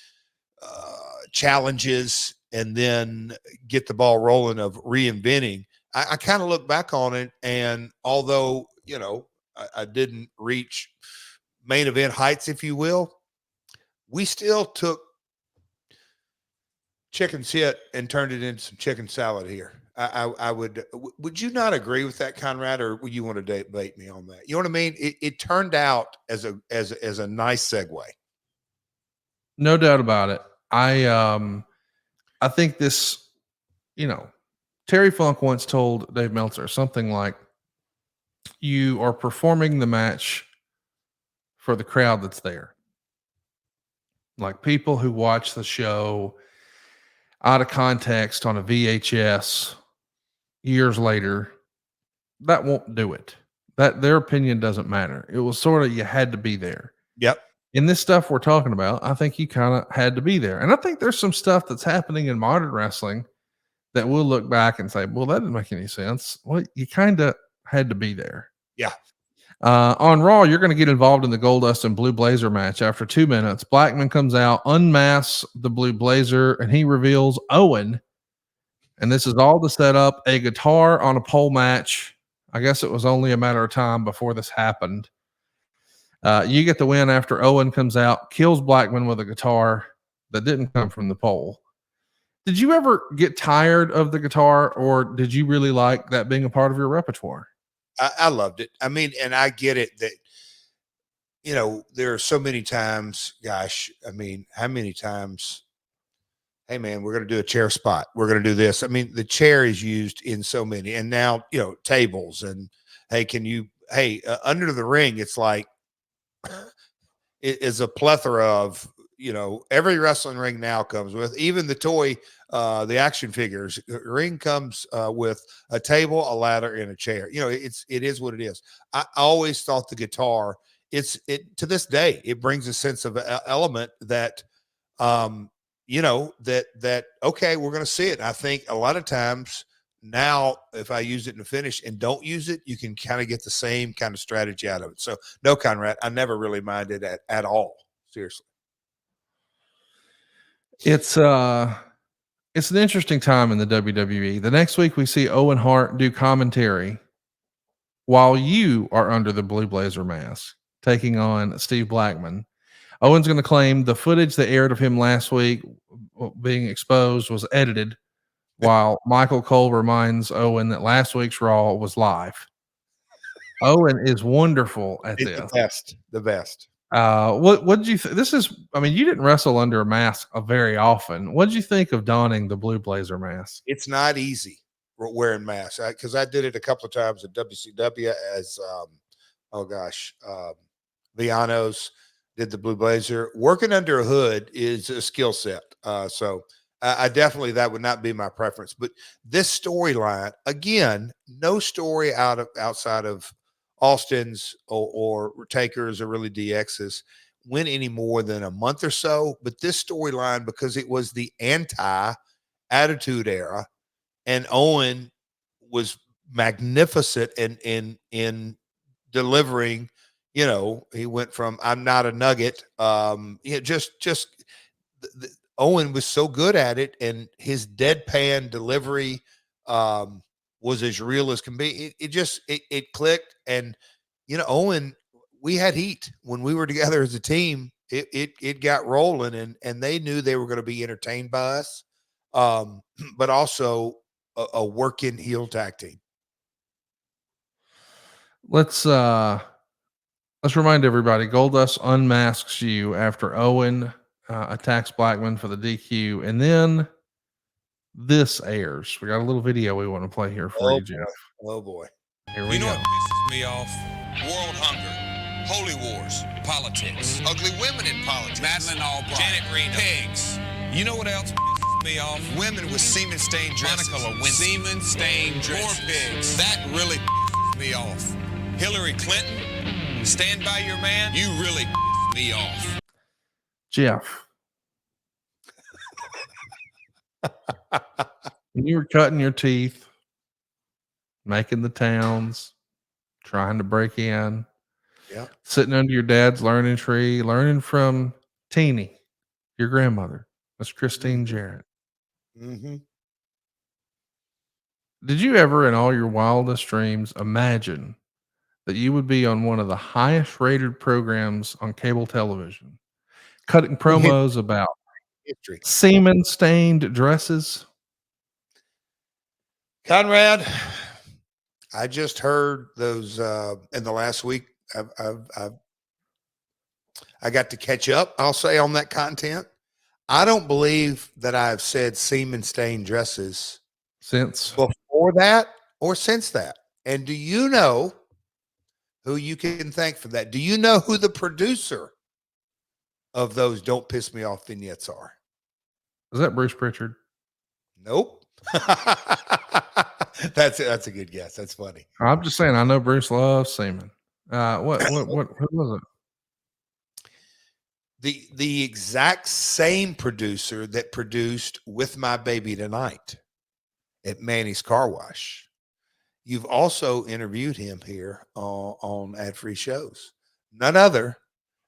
challenges and then get the ball rolling of reinventing, I kind of look back on it, and although, you know, I didn't reach main event heights, if you will, we still took chicken shit and turned it into some chicken salad here. I would you not agree with that, Conrad, or would you want to debate me on that? You know what I mean? It turned out as a nice segue. No doubt about it. I think this, you know, Terry Funk once told Dave Meltzer something like, you are performing the match for the crowd that's there. Like people who watch the show out of context on a VHS years later, that won't do it. That their opinion doesn't matter. It was sort of, you had to be there. Yep. In this stuff we're talking about, I think you kind of had to be there. And I think there's some stuff that's happening in modern wrestling that we'll look back and say, well, that didn't make any sense. Well, you kind of had to be there. Yeah. On Raw, you're going to get involved in the Goldust and Blue Blazer match. After 2 minutes, Blackman comes out, unmasks the Blue Blazer, and he reveals Owen. And this is all to set up a guitar on a pole match. I guess it was only a matter of time before this happened. You get the win after Owen comes out, kills Blackman with a guitar that didn't come from the pole. Did you ever get tired of the guitar, or did you really like that being a part of your repertoire? I loved it. I mean, and I get it that, you know, there are so many times, gosh, I mean, how many times, hey man, we're going to do a chair spot. We're going to do this. I mean, the chair is used in so many, and now, you know, tables and, hey, under the ring, it's like, it is a plethora of, you know, every wrestling ring now comes with, even the toy, the action figures ring comes with a table, a ladder, and a chair. You know, it is what it is. I always thought the guitar, to this day, it brings a sense of element that, you know, that okay, we're going to see it. And I think a lot of times now, if I use it in the finish and don't use it, you can kind of get the same kind of strategy out of it. So no, Conrad, I never really minded at all. Seriously. It's an interesting time in the WWE. The next week we see Owen Hart do commentary while you are under the Blue Blazer mask, taking on Steve Blackman. Owen's going to claim the footage that aired of him last week being exposed was edited, while Michael Cole reminds Owen that last week's Raw was live. Owen is wonderful at this. The best. What did you this is, I mean, you didn't wrestle under a mask very often. What did you think of donning the Blue Blazer mask? It's not easy wearing masks, because I did it a couple of times at WCW as Vianos did the Blue Blazer. Working under a hood is a skill set. So I definitely, that would not be my preference. But this storyline, again, no story outside of Austin's or Taker's or really DX's went any more than a month or so. But this storyline, because it was the anti-attitude era, and Owen was magnificent in delivering. You know, he went from "I'm not a nugget." Owen was so good at it, and his deadpan delivery was as real as can be. It clicked, and you know, Owen, we had heat when we were together as a team. It got rolling, and they knew they were going to be entertained by us. but also a working heel tag team. Let's remind everybody, Goldust unmasks you after Owen attacks Blackman for the DQ, and then this airs. We got a little video we want to play here for you, Jeff. Oh boy. Here we go. What pisses me off? World hunger, holy wars, politics, ugly women in politics, Madeline Albright, Janet Reno, pigs. You know what else pisses me off? Women with semen-stained dresses. Semen-stained dresses. More pigs. That really pisses me off. Hillary Clinton, stand by your man. You really piss me off. Jeff. When you were cutting your teeth, making the towns, trying to break in, sitting under your dad's learning tree, learning from Teeny, your grandmother. That's Christine JArrett. Mm-hmm. Did you ever, in all your wildest dreams, imagine that you would be on one of the highest rated programs on cable television, cutting promos about semen stained dresses? Conrad, I just heard those in the last week. I got to catch up, I'll say, on that content. I don't believe that I've said semen stained dresses since before that or since that. And do you know who you can thank for that? Do you know who the producer of those Don't Piss Me Off vignettes are? Is that Bruce Pritchard? Nope. That's a good guess. That's funny. I'm just saying, I know Bruce loves semen. What who was it? The exact same producer that produced With My Baby Tonight at Manny's Car Wash. You've also interviewed him here on ad-free shows. None other.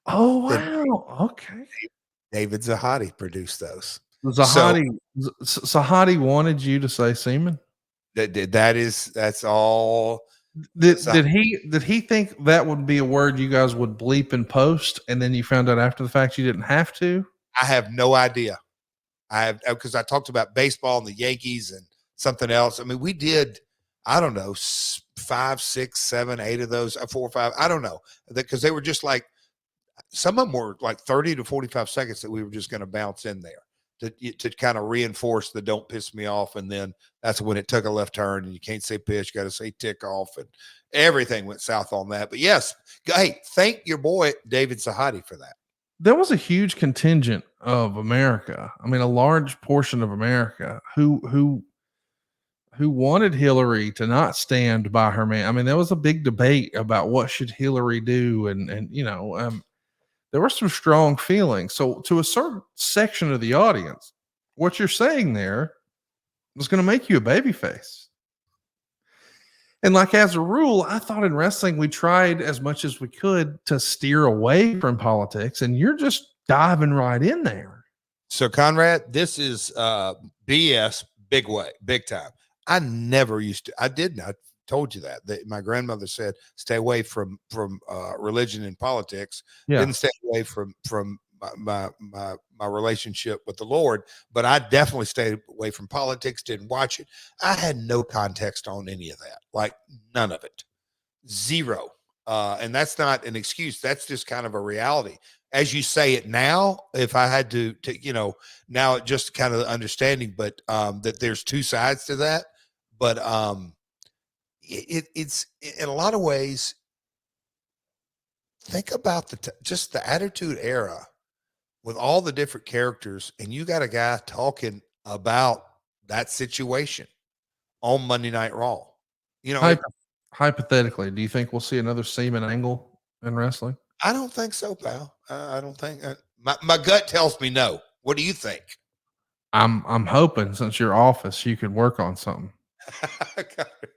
Oh, wow. Okay. David Zahadi produced those. Zahadi wanted you to say semen? That's all. Did he think that would be a word you guys would bleep and post, and then you found out after the fact you didn't have to? I have no idea. Because I talked about baseball and the Yankees and something else. I mean, we did, I don't know, 5, 6, 7, 8 of those, 4 or 5. I don't know, because they were just like, some of them were like 30 to 45 seconds that we were just going to bounce in there to kind of reinforce the Don't Piss Me Off. And then that's when it took a left turn and you can't say pitch, got to say tick off, and everything went south on that. But yes, hey, thank your boy, David Zahadi, for that. There was a huge contingent of America. I mean, a large portion of America who wanted Hillary to not stand by her man. I mean, there was a big debate about what should Hillary do. And there were some strong feelings. So to a certain section of the audience, what you're saying there was going to make you a babyface. And like, as a rule, I thought in wrestling, we tried as much as we could to steer away from politics, and you're just diving right in there. So Conrad, this is BS, big time. I never used to, I told you that my grandmother said, stay away from religion and politics. Didn't stay away from my relationship with the Lord, but I definitely stayed away from politics, didn't watch it. I had no context on any of that, like none of it, zero. And that's not an excuse. That's just kind of a reality. As you say it now, if I had to now it just kind of the understanding, but that there's two sides to that. But it's in a lot of ways, think about just the Attitude Era with all the different characters, and you got a guy talking about that situation on Monday Night Raw. Hypothetically, do you think we'll see another semen angle in wrestling? I don't think so, pal. I don't think my gut tells me no. What do you think? I'm hoping, since your office, you could work on something.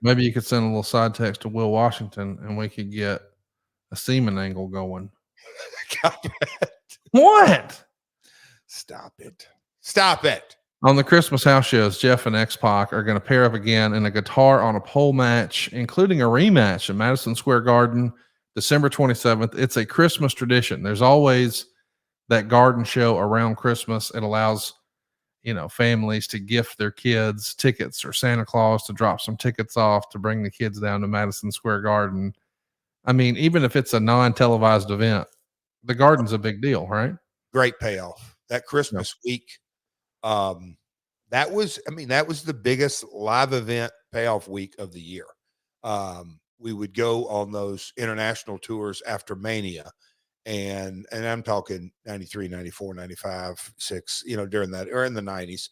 Maybe you could send a little side text to Will Washington and we could get a semen angle going. What? Stop it. On the Christmas house shows, Jeff and X-Pac are going to pair up again in a guitar on a pole match, including a rematch at Madison Square Garden, December 27th. It's a Christmas tradition. There's always that garden show around Christmas. It allows families to gift their kids tickets, or Santa Claus to drop some tickets off to bring the kids down to Madison Square Garden. I mean, even if it's a non-televised event, the Garden's a big deal, right? Great payoff. That Christmas week, that was the biggest live event payoff week of the year. We would go on those international tours after Mania, and I'm talking 93, 94, 95, 6, during that, or in the 90s,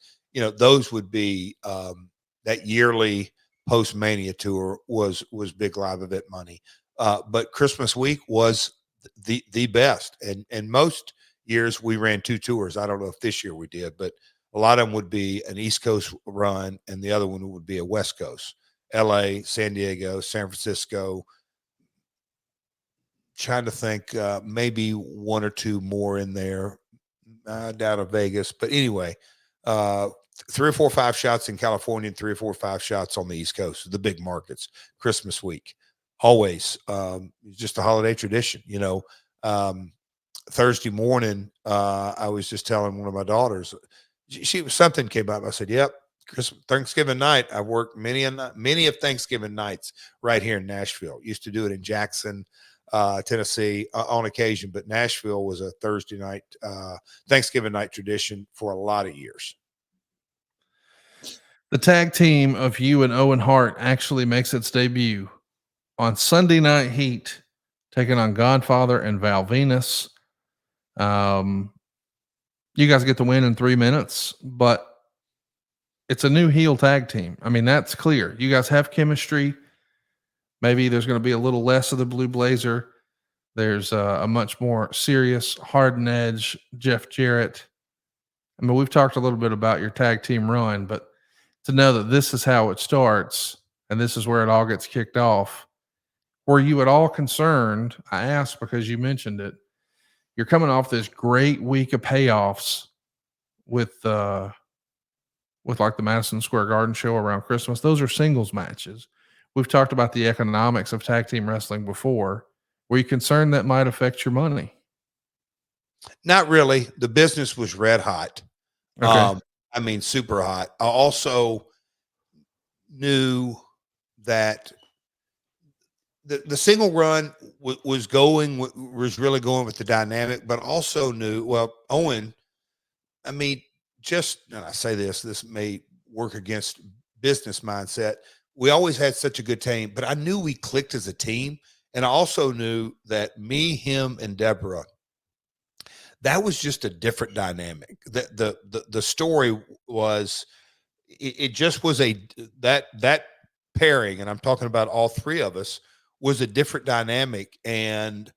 those would be that yearly post Mania tour was big live event money. But Christmas week was the best. And most years we ran 2 tours. I don't know if this year we did, but a lot of them would be an East Coast run, and the other one would be a West Coast, LA, San Diego, San Francisco. Trying to think, maybe 1 or 2 more in there, down to Vegas. But anyway, 3 or 4 or 5 shots in California, and 3 or 4 or 5 shots on the East Coast, the big markets, Christmas week. Always just a holiday tradition. Thursday morning, I was just telling one of my daughters, something came up. I said, yep, Thanksgiving night. I worked many of Thanksgiving nights right here in Nashville. Used to do it in Jackson, Tennessee on occasion, but Nashville was a Thursday night, Thanksgiving night tradition for a lot of years. The tag team of you and Owen Hart actually makes its debut on Sunday Night Heat, taking on Godfather and Val Venus. You guys get the win in 3 minutes, but it's a new heel tag team. I mean, that's clear. You guys have chemistry. Maybe there's going to be a little less of the blue blazer. There's a much more serious, hardened edge Jeff Jarrett. I mean, we've talked a little bit about your tag team run, but to know that this is how it starts and this is where it all gets kicked off. Were you at all concerned? I asked because you mentioned it. You're coming off this great week of payoffs with like the Madison Square Garden show around Christmas. Those are singles matches. We've talked about the economics of tag team wrestling before. Were you concerned that might affect your money? Not really. The business was red hot. Okay. Super hot. I also knew that the single run was really going with the dynamic, but also knew, Owen, and I say this may work against business mindset. We always had such a good team, but I knew we clicked as a team. And I also knew that me, him, and Deborah, that was just a different dynamic. The story was, it just was that pairing, and I'm talking about all 3 of us, was a different dynamic, and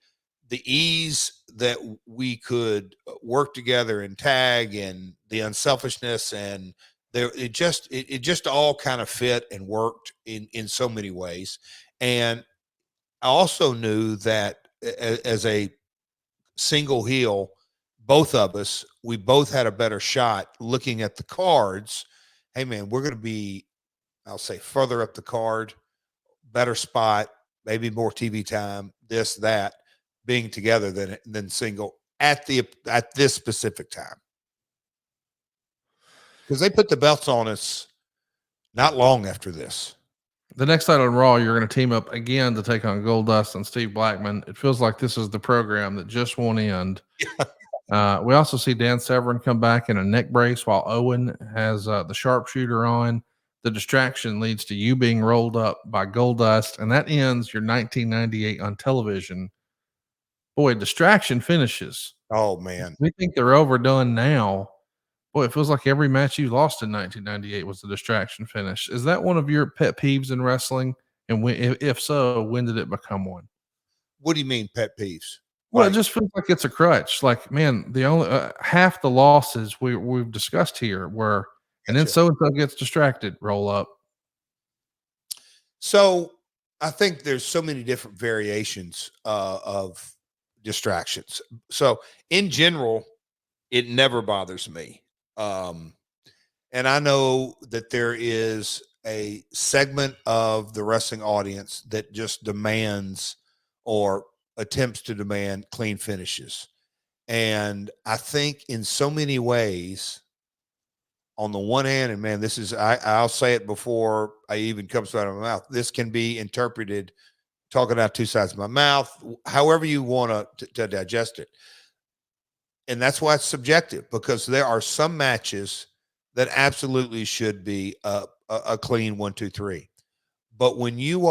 the ease that we could work together and tag, and the unselfishness, and it just all kind of fit and worked in so many ways. And I also knew that as a single heel, both of us, we both had a better shot looking at the cards. Hey man, we're going to be, I'll say, further up the card, better spot, maybe more TV time, this, that, being together than single at this specific time. Because they put the belts on us not long after this. The next night on Raw, you're going to team up again to take on Goldust and Steve Blackman. It feels like this is the program that just won't end. We also see Dan Severn come back in a neck brace while Owen has the sharpshooter on. The distraction leads to you being rolled up by Goldust, and that ends your 1998 on television. Boy, distraction finishes. Oh, man. We think they're overdone now. Boy, it feels like every match you lost in 1998 was a distraction finish. Is that one of your pet peeves in wrestling? And if so, when did it become one? What do you mean pet peeves? Well, it just feels like it's a crutch. Like, man, the only half the losses we've discussed here were, and then so-and-so gets distracted, roll up. So I think there's so many different variations of distractions. So in general, it never bothers me. And I know that there is a segment of the wrestling audience that just demands or attempts to demand clean finishes. And I think in so many ways, on the one hand, and man, this is, I'll say it before I even comes out of my mouth. This can be interpreted, talking out two sides of my mouth, however you want to digest it. And that's why it's subjective, because there are some matches that absolutely should be a clean 1, 2, 3. But when you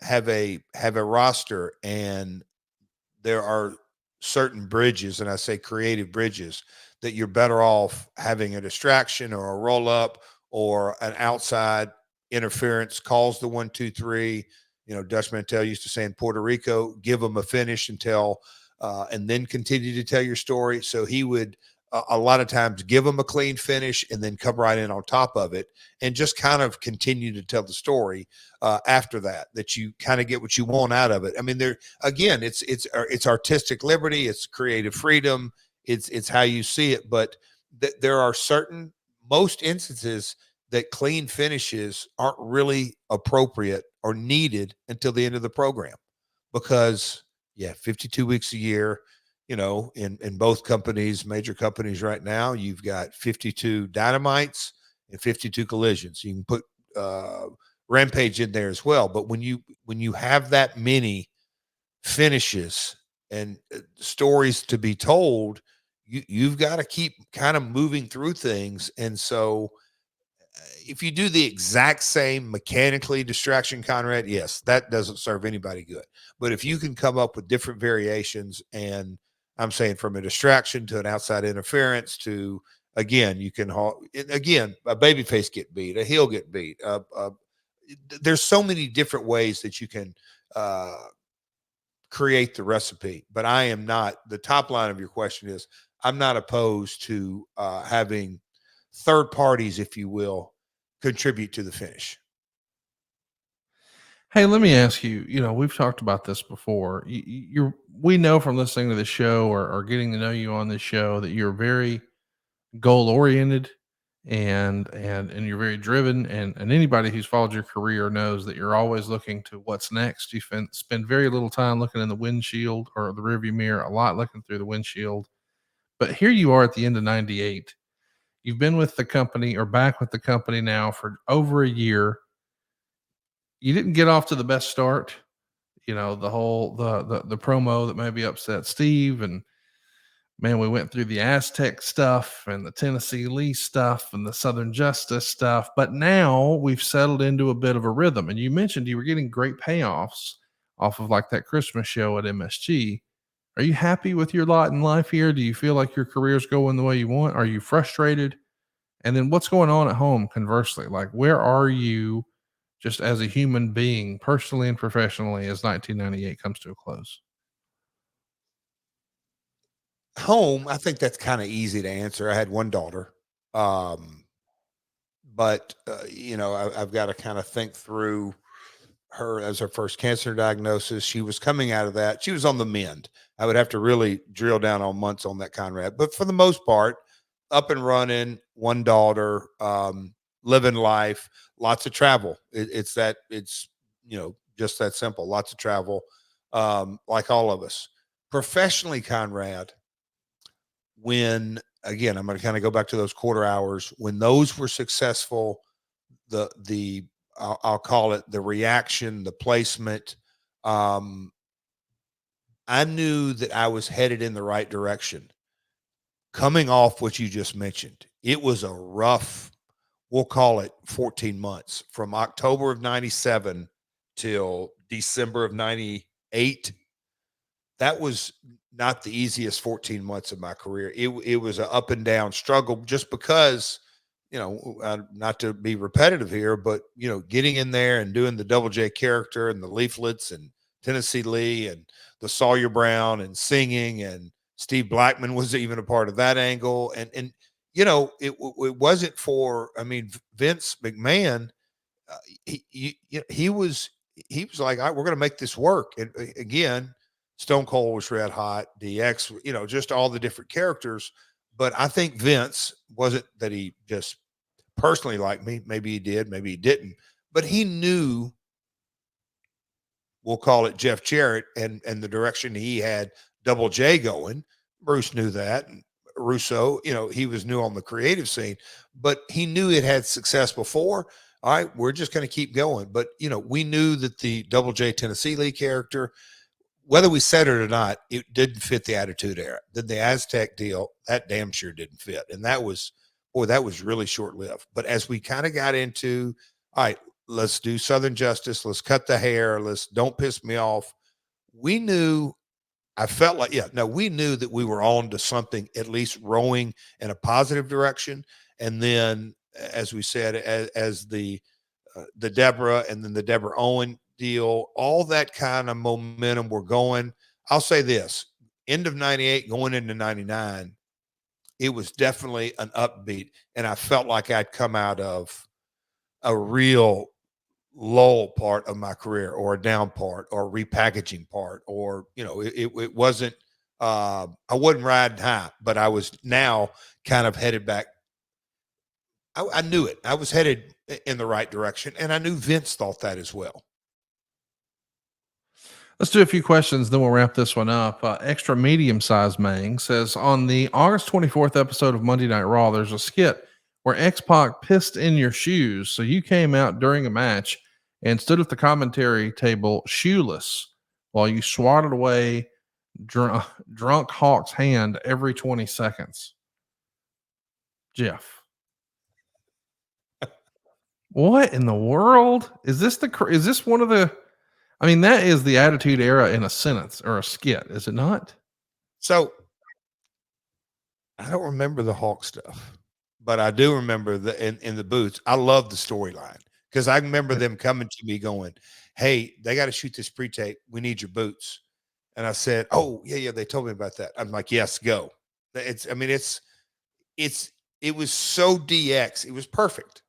have a roster and there are certain bridges, and I say creative bridges, that you're better off having a distraction or a roll up or an outside interference calls the 1, 2, 3. Dutch Mantel used to say in Puerto Rico, give them a finish until, and then continue to tell your story. So he would a lot of times give them a clean finish and then come right in on top of it and just kind of continue to tell the story after that you kind of get what you want out of it. I mean, there again, it's artistic liberty, it's creative freedom, it's how you see it. But there are most instances that clean finishes aren't really appropriate or needed until the end of the program, because 52 weeks a year, in both companies, major companies right now, you've got 52 dynamites and 52 collisions. You can put Rampage in there as well. But when you have that many finishes and stories to be told, you've got to keep kind of moving through things. And so if you do the exact same mechanically distraction, Conrad, yes, that doesn't serve anybody good. But if you can come up with different variations, and I'm saying from a distraction to an outside interference to, again, you can, again, a babyface get beat, a heel get beat. There's so many different ways that you can create the recipe. But I am not, the top line of your question is, I'm not opposed to having third parties, if you will, contribute to the finish. Hey, let me ask you, we've talked about this before. We know from listening to the show or getting to know you on this show that you're very goal oriented and you're very driven. And anybody who's followed your career knows that you're always looking to what's next. You spend very little time looking in the windshield or the rearview mirror, a lot looking through the windshield. But here you are at the end of 98. You've been with the company or back with the company now for over a year. You didn't get off to the best start. The whole the promo that maybe upset Steve, and man, we went through the Aztec stuff and the Tennessee Lee stuff and the Southern Justice stuff, but now we've settled into a bit of a rhythm. And you mentioned you were getting great payoffs off of like that Christmas show at MSG. Are you happy with your lot in life here? Do you feel like your career's going the way you want? Are you frustrated? And then what's going on at home conversely? Like, where are you just as a human being, personally and professionally, as 1998 comes to a close? Home, I think that's kind of easy to answer. I had one daughter. But I've got to kind of think through her as her first cancer diagnosis. She was coming out of that. She was on the mend. I would have to really drill down on months on that, Conrad. But for the most part, up and running, one daughter, living life, lots of travel. It's just that simple. Lots of travel, like all of us. Professionally, Conrad, when, again, I'm going to kind of go back to those quarter hours, when those were successful, I'll call it the reaction, the placement. I knew that I was headed in the right direction. Coming off what you just mentioned, it was a rough, we'll call it 14 months from October of 97 till December of 98. That was not the easiest 14 months of my career. It was an up and down struggle, just because, not to be repetitive here, but, getting in there and doing the Double J character and the leaflets and Tennessee Lee and the Sawyer Brown and singing, and Steve Blackman was even a part of that angle. And it wasn't for, I mean, Vince McMahon, he was like, we're going to make this work. And again, Stone Cold was red hot, DX, just all the different characters. But I think Vince, wasn't that he just personally liked me. Maybe he did, maybe he didn't. But he knew, we'll call it Jeff Jarrett, and the direction he had Double J going. Bruce knew that, and Russo, he was new on the creative scene, but he knew it had success before. All right, we're just going to keep going. But, we knew that the Double J Tennessee Lee character, whether we said it or not, it didn't fit the Attitude Era. Then the Aztec deal, that damn sure didn't fit. And that was really short-lived. But as we kind of got into, all right, let's do Southern Justice, let's cut the hair, let's don't piss me off. We knew, we knew that we were on to something, at least rowing in a positive direction. And then, as we said, as the Deborah and then the Deborah Owen deal, all that kind of momentum we're going. I'll say this, end of 98 going into 99, it was definitely an upbeat. And I felt like I'd come out of a real lull part of my career, or a down part, or a repackaging part, or, it wasn't, I wasn't riding high, but I was now kind of headed back. I knew it. I was headed in the right direction, and I knew Vince thought that as well. Let's do a few questions, then we'll wrap this one up. Extra medium-sized Mang says, on the August 24th episode of Monday Night Raw, there's a skit where X-Pac pissed in your shoes, so you came out during a match and stood at the commentary table shoeless while you swatted away drunk Hawk's hand every 20 seconds. Jeff. What in the world? Is this one of the... I mean, that is the Attitude Era in a sentence or a skit, is it not? So I don't remember the Hawk stuff, but I do remember in the booths. I love the storyline because I remember them coming to me going, "Hey, they got to shoot this pre-tape. We need your boots." And I said, "Oh, yeah, they told me about that." I'm like, "Yes, go." It was so DX. It was perfect.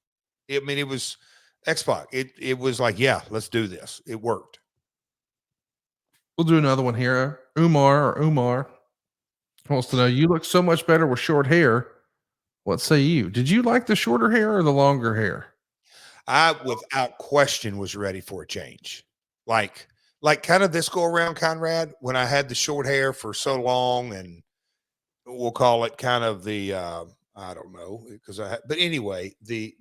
It was X-Pac. It was like, yeah, let's do this. It worked. We'll do another one here. Umar wants to know, you look so much better with short hair. What say you? Did you like the shorter hair or the longer hair? I, without question, was ready for a change. Like kind of this go around, Conrad, when I had the short hair for so long, and we'll call it kind of the, I don't know, but anyway, the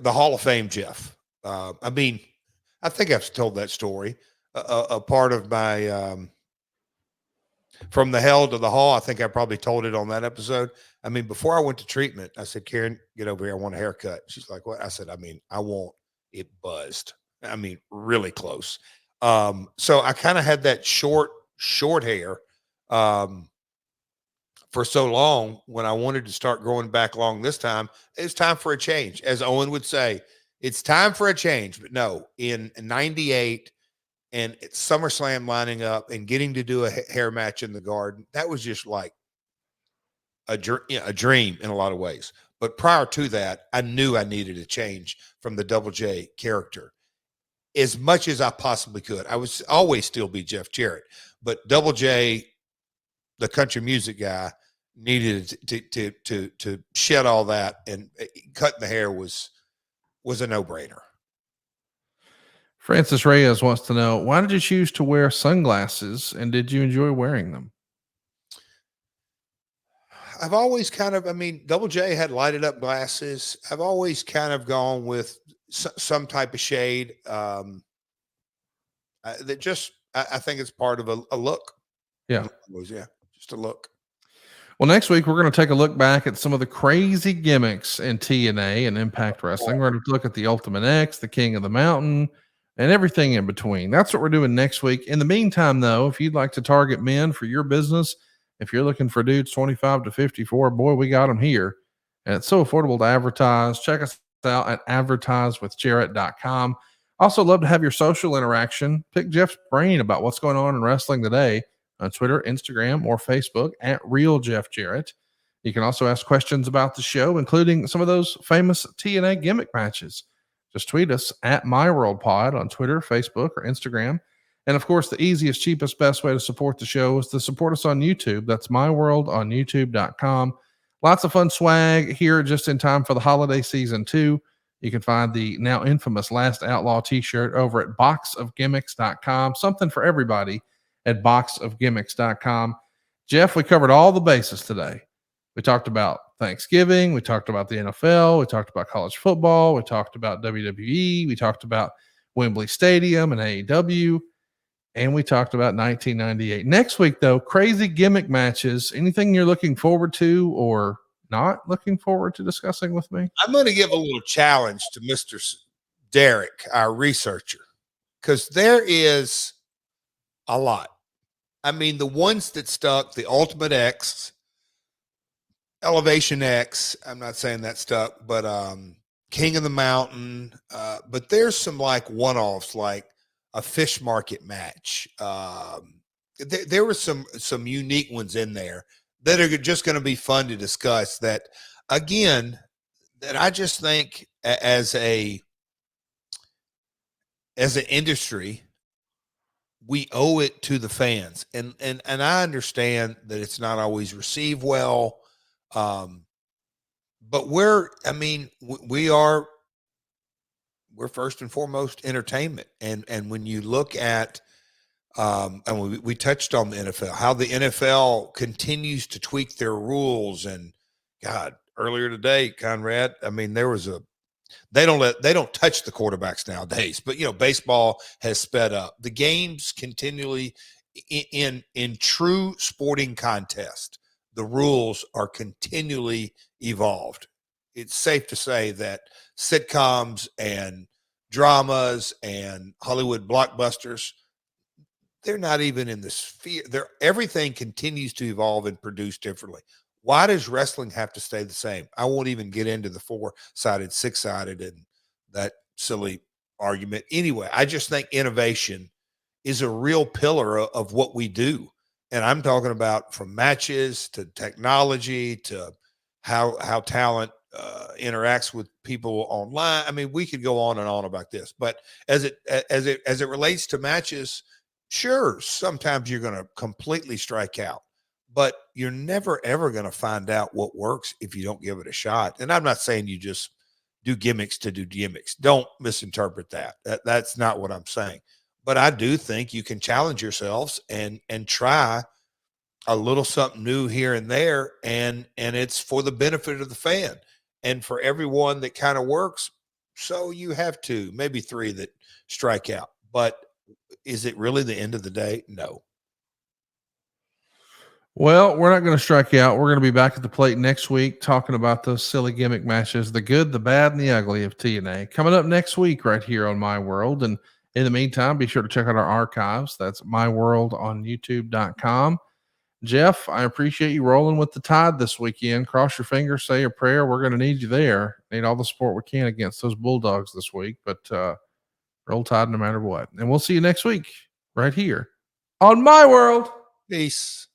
Hall of Fame, Jeff. I think I've told that story. A part of my from the hell to the hall. I think I probably told it on that episode. Before I went to treatment, I said, "Karen, get over here. I want a haircut." She's like, "What?" I said, I want it buzzed. Really close. So I kind of had that short hair for so long. When I wanted to start growing back long this time, it's time for a change. As Owen would say, it's time for a change. But no, in 98 and SummerSlam lining up and getting to do a hair match in the Garden, that was just like a dream in a lot of ways. But prior to that, I knew I needed a change from the Double J character as much as I possibly could. I would always still be Jeff Jarrett, but Double J, the country music guy, needed to shed all that, and cutting the hair was a no-brainer. Francis Reyes wants to know, why did you choose to wear sunglasses, and did you enjoy wearing them? I've always kind of, Double J had lighted up glasses. I've always kind of gone with some type of shade. I think it's part of a look. Yeah. Yeah. Just a look. Well, next week, we're going to take a look back at some of the crazy gimmicks in TNA and Impact Wrestling. We're going to look at the Ultimate X, the King of the Mountain, and everything in between. That's what we're doing next week. In the meantime, though, if you'd like to target men for your business, if you're looking for dudes 25 to 54, boy, we got them here. And it's so affordable to advertise. Check us out at advertisewithjarrett.com. Also, love to have your social interaction. Pick Jeff's brain about what's going on in wrestling today on Twitter, Instagram, or Facebook at Real Jeff Jarrett. You can also ask questions about the show, including some of those famous TNA gimmick matches. Just tweet us at MyWorldPod on Twitter, Facebook, or Instagram. And of course, the easiest, cheapest, best way to support the show is to support us on YouTube. That's MyWorld on YouTube.com. Lots of fun swag here just in time for the holiday season too. You can find the now infamous Last Outlaw t-shirt over at boxofgimmicks.com. Something for everybody at boxofgimmicks.com. Jeff, we covered all the bases today. We talked about Thanksgiving. We talked about the NFL. We talked about college football. We talked about WWE. We talked about Wembley Stadium and AEW. And we talked about 1998. Next week, though, crazy gimmick matches. Anything you're looking forward to or not looking forward to discussing with me? I'm going to give a little challenge to Mr. Derek, our researcher, because there is a lot. I mean, the ones that stuck, the Ultimate X, Elevation X, I'm not saying that stuck, but King of the Mountain. But there's some like one-offs, like a fish market match. There were some unique ones in there that are just going to be fun to discuss. That, again, that I just think as an industry, we owe it to the fans, and I understand that it's not always received well, but we're first and foremost entertainment, and when you look at and we touched on the NFL, how the NFL continues to tweak their rules, and God, earlier today, Conrad, I mean, there was they don't touch the quarterbacks nowadays, but baseball has sped up. The games continually in true sporting contest, the rules are continually evolved. It's safe to say that sitcoms and dramas and Hollywood blockbusters, they're not even in the sphere. Everything continues to evolve and produce differently. Why does wrestling have to stay the same? I won't even get into the 4-sided, 6-sided, and that silly argument. Anyway, I just think innovation is a real pillar of what we do. And I'm talking about from matches to technology to how talent interacts with people online. I mean, we could go on and on about this, but as it relates to matches, sure, sometimes you're going to completely strike out, but you're never, ever going to find out what works if you don't give it a shot. And I'm not saying you just do gimmicks to do gimmicks. Don't misinterpret that. That's not what I'm saying. But I do think you can challenge yourselves and try a little something new here and there, and it's for the benefit of the fan and for everyone that kind of works. So you have 2, maybe 3 that strike out. But is it really the end of the day? No. Well, we're not going to strike out. We're going to be back at the plate next week talking about those silly gimmick matches, the good, the bad, and the ugly of TNA. Coming up next week right here on My World. And in the meantime, be sure to check out our archives. That's My World on YouTube.com. Jeff, I appreciate you rolling with the Tide this weekend. Cross your fingers, say a prayer. We're going to need you there. Need all the support we can against those Bulldogs this week, but roll Tide no matter what. And we'll see you next week right here on My World. Peace.